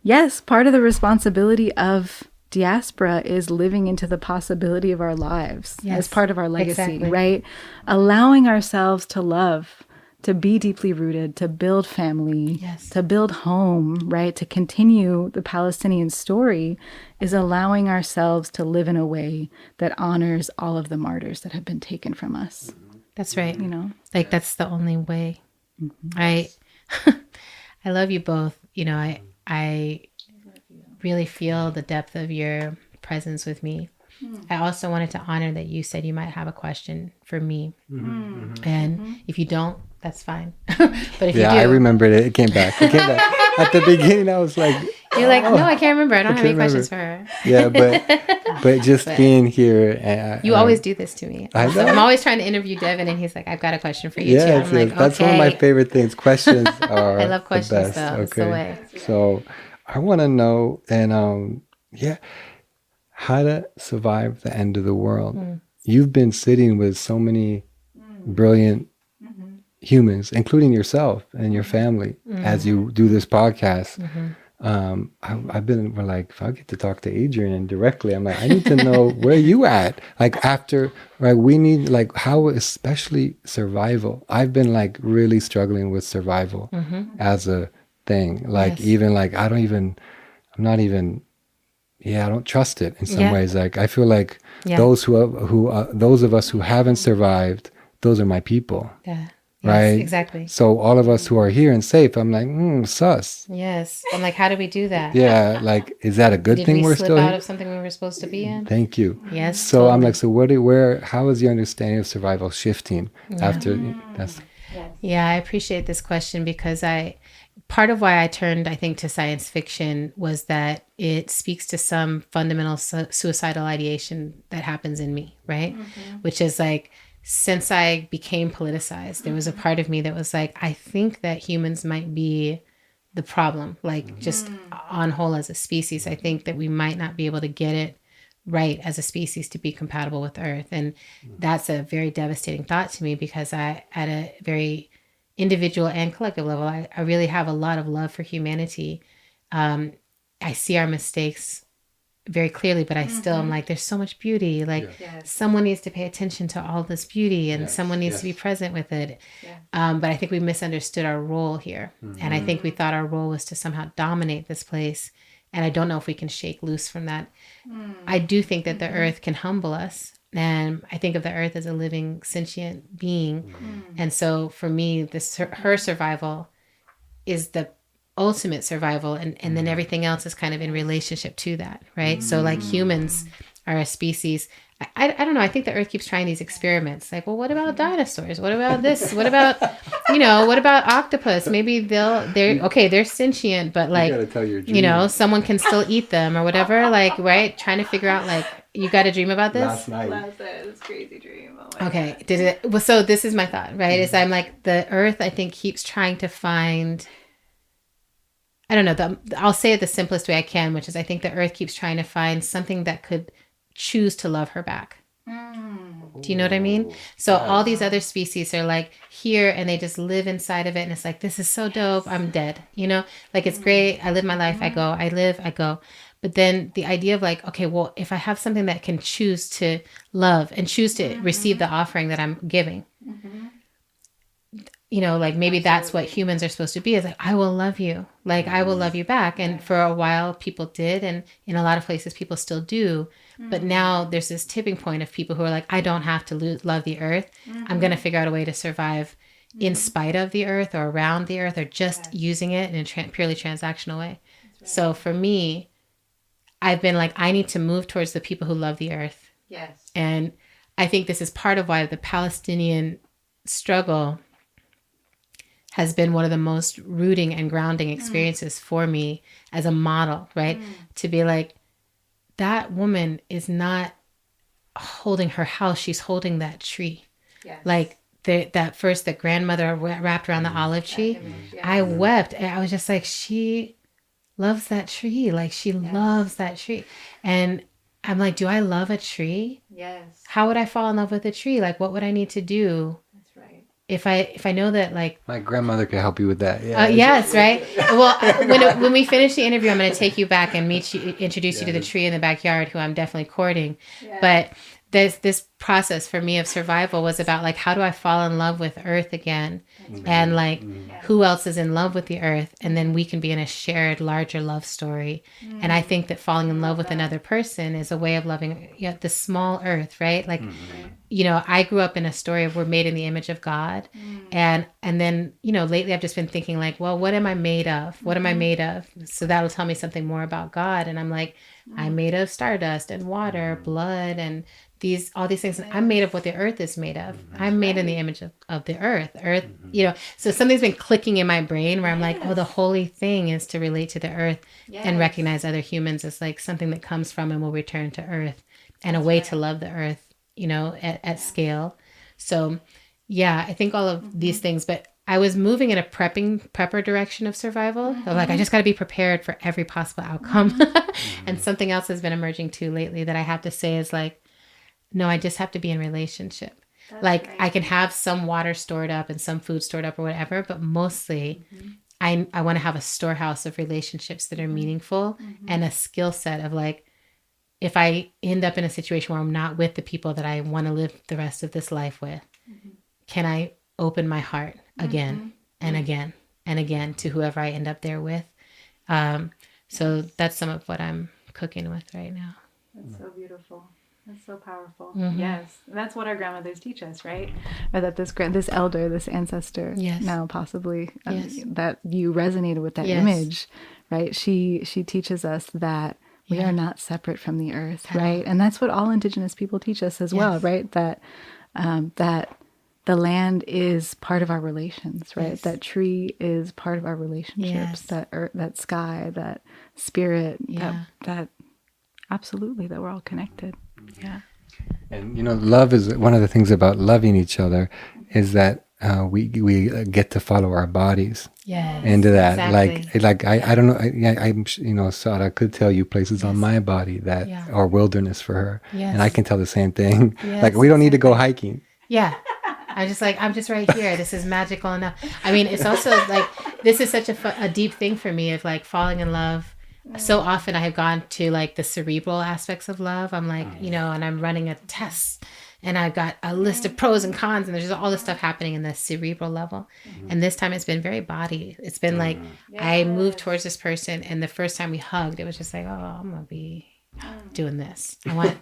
yes, part of the responsibility of diaspora is living into the possibility of our lives as part of our legacy, right? Allowing ourselves to love, to be deeply rooted, to build family, to build home, right? To continue the Palestinian story is allowing ourselves to live in a way that honors all of the martyrs that have been taken from us. That's right. Like that's the only way. I love you both. I really feel the depth of your presence with me. I also wanted to honor that you said you might have a question for me. And if you don't, that's fine. But if you do, I remembered it. It came back. At the beginning, I was like, you're like, no, I can't remember. I don't have any questions for her. Yeah, but just being here. You always do this to me. I'm always trying to interview Devin, and he's like, I've got a question for you too. I'm like, that's one of my favorite things. Questions are I love questions, the best. though. It's the way. So I want to know, and how to survive the end of the world. You've been sitting with so many brilliant humans, including yourself and your family, as you do this podcast. We're like, if I get to talk to Adrienne directly, I'm like, I need to know where you at. Like after, right? We need like how, especially survival. I've been like really struggling with survival as a thing. Like even like I don't trust it in some ways. Like I feel like those those of us who haven't survived, those are my people. Yeah. Right? Yes, exactly. So all of us who are here and safe, I'm like, sus. Yes. I'm like, how do we do that? Yeah. Like, is that a good thing we're still here? Did we slip out of something we were supposed to be in? Thank you. Yes. So totally. I'm like, how is your understanding of survival shifting after that's? Yeah, I appreciate this question because part of why I turned, I think, to science fiction was that it speaks to some fundamental suicidal ideation that happens in me, right? Which is like, since I became politicized, there was a part of me that was like, I think that humans might be the problem, like just on whole as a species. I think that we might not be able to get it right as a species to be compatible with Earth. And that's a very devastating thought to me because at a very individual and collective level, I really have a lot of love for humanity. I see our mistakes very clearly, but I still am like, there's so much beauty. Like someone needs to pay attention to all this beauty, and someone needs to be present with it. But I think we misunderstood our role here. And I think we thought our role was to somehow dominate this place. And I don't know if we can shake loose from that. I do think that the earth can humble us. And I think of the earth as a living, sentient being. And so for me, her survival is the ultimate survival, and then everything else is kind of in relationship to that, right? So like humans are a species. I don't know. I think the earth keeps trying these experiments. Like, well, what about dinosaurs? What about this? What about, what about octopus? Maybe they're sentient, but like, someone can still eat them or whatever. Like, right? Trying to figure out, like, you got a dream about this? Last night, this crazy dream. Oh okay. God. Well, so this is my thought, right? Is I'm like, the earth, I think, keeps trying to find, I don't know, I'll say it the simplest way I can, which is I think the earth keeps trying to find something that could choose to love her back. Do you know what I mean? So all these other species are like here and they just live inside of it. And it's like, this is so dope. I'm dead. Like it's great. I live my life. I go, I live, I go. But then the idea of like, okay, well, if I have something that can choose to love and choose to receive the offering that I'm giving, like maybe that's what humans are supposed to be, is like, I will love you. Like, I will love you back. And for a while people did. And in a lot of places people still do. But now there's this tipping point of people who are like, I don't have to love the earth. I'm going to figure out a way to survive in spite of the earth or around the earth, or just using it in a purely transactional way. Right. So for me, I've been like, I need to move towards the people who love the earth. Yes. And I think this is part of why the Palestinian struggle has been one of the most rooting and grounding experiences for me as a model, right? To be like, that woman is not holding her house, she's holding that tree. Yes. Like that grandmother wrapped around the olive tree. I wept. And I was just like, she loves that tree. Like she loves that tree. And I'm like, do I love a tree? Yes. How would I fall in love with a tree? Like, what would I need to do? If I know that, like, my grandmother could help you with that. Yes, right. Well, when we finish the interview, I'm going to take you back and introduce you to the tree in the backyard, who I'm definitely courting. Yeah. But this process for me of survival was about like, how do I fall in love with earth again? And like, who else is in love with the earth? And then we can be in a shared larger love story. And I think that falling in love with another person is a way of loving the small earth, right? Like, I grew up in a story of we're made in the image of God. And then, lately I've just been thinking like, well, what am I made of? What am I made of? So that'll tell me something more about God. And I'm like, I'm made of stardust and water, blood, and all these things. I'm made of what the earth is made of. I'm made in the image of the earth. So something's been clicking in my brain where I'm like, oh, the holy thing is to relate to the earth and recognize other humans as like something that comes from and will return to earth, and a way to love the earth, at scale. So I think all of these things, but I was moving in a prepper direction of survival. Of like, I just got to be prepared for every possible outcome. And something else has been emerging too lately that I have to say is like, no, I just have to be in relationship. That's like right. I can have some water stored up and some food stored up or whatever, but mostly I want to have a storehouse of relationships that are meaningful and a skill set of like, if I end up in a situation where I'm not with the people that I want to live the rest of this life with, can I open my heart again and again and again to whoever I end up there with? So that's some of what I'm cooking with right now. That's so beautiful. That's so powerful. Yes. And that's what our grandmothers teach us, right? Or that this elder, this ancestor, now possibly, that you resonated with that image, right? She teaches us that we are not separate from the earth, right? And that's what all Indigenous people teach us as well, right? That that the land is part of our relations, right? That tree is part of our relationships, that earth, that sky, that spirit, that absolutely, that we're all connected. Yeah. And love is one of the things about loving each other is that we get to follow our bodies into that. Exactly. Like I don't know. I'm Sarah could tell you places on my body that are wilderness for her, and I can tell the same thing. Like we don't need to go hiking. Yeah. I'm just right here. This is magical enough. I mean, it's also like, this is such a deep thing for me of like falling in love. So often I have gone to like the cerebral aspects of love. I'm like, you know, and I'm running a test and I've got a list of pros and cons and there's just all this stuff happening in the cerebral level. And this time it's been very body. It's been like, I moved towards this person and the first time we hugged, it was just like, oh, I'm going to be doing this. I want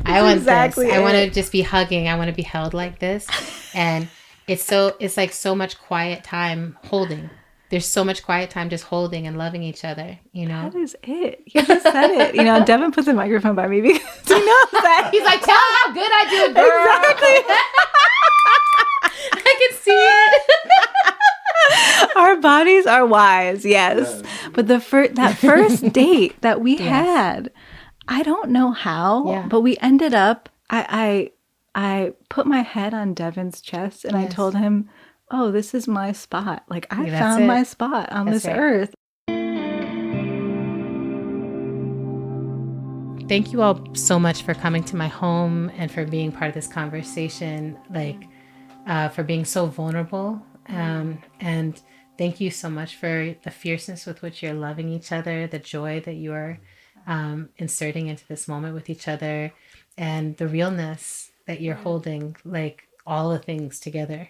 exactly this. I want to just be hugging. I want to be held like this. And it's like so much quiet time holding. There's so much quiet time just holding and loving each other, you know? That is it. You just said it. You know, Devin puts a microphone by me because he knows that. He's like, tell me how good I do it, girl. Exactly. I can see it. Our bodies are wise, yes. But that first date that we had, I don't know how, but we ended up, I put my head on Devin's chest and I told him, oh, this is my spot. Like, I found my spot on this earth. Thank you all so much for coming to my home and for being part of this conversation, like, for being so vulnerable. And thank you so much for the fierceness with which you're loving each other, the joy that you are inserting into this moment with each other, and the realness that you're holding, like, all the things together.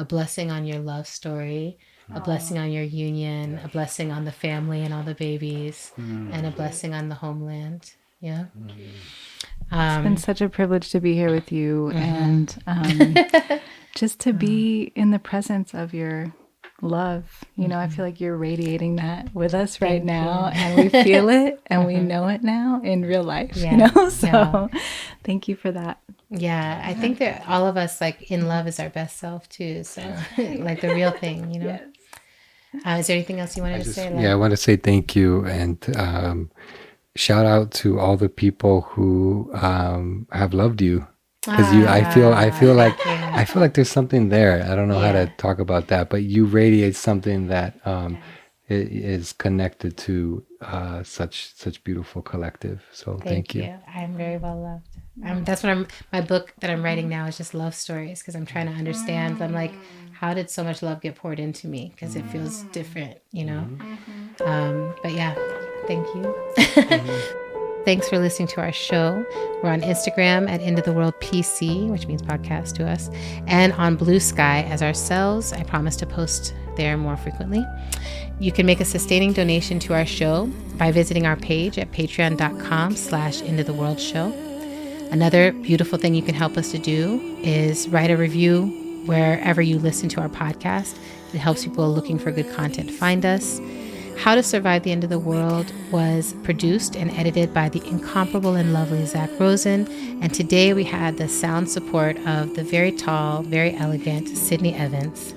A blessing on your love story, a blessing on your union, a blessing on the family and all the babies, and a blessing on the homeland. Yeah. It's been such a privilege to be here with you and just to be in the presence of your love. You know, I feel like you're radiating that with us right now, and we feel it and we know it now in real life, you know? So thank you for that. Yeah, I think that all of us, like, in love is our best self too. So like the real thing, you know? Is there anything else you wanted to say? I want to say thank you and shout out to all the people who have loved you. Because I feel like there's something there. I don't know how to talk about that, but you radiate something that is connected to such beautiful collective. So thank you. I'm very well loved. That's what my book that I'm writing now is just love stories, because I'm trying to understand. I'm like, how did so much love get poured into me? Because it feels different, you know? But yeah, thank you. Thanks for listening to our show. We're on Instagram at End of the World PC, which means podcast to us, and on Blue Sky as ourselves. I promise to post there more frequently. You can make a sustaining donation to our show by visiting our page at patreon.com/endoftheworldshow. Another beautiful thing you can help us to do is write a review wherever you listen to our podcast. It helps people looking for good content find us. How to Survive the End of the World was produced and edited by the incomparable and lovely Zach Rosen. And today we had the sound support of the very tall, very elegant Sydney Evans.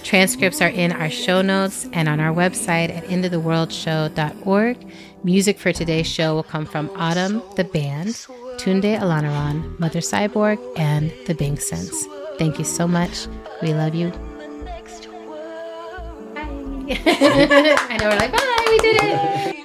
Transcripts are in our show notes and on our website at endoftheworldshow.org. Music for today's show will come from Autumn, the band, Tunde Alanaran, Mother Cyborg, and the Bing Sense. Thank you so much. We love you. I know, we're like, bye, we did it.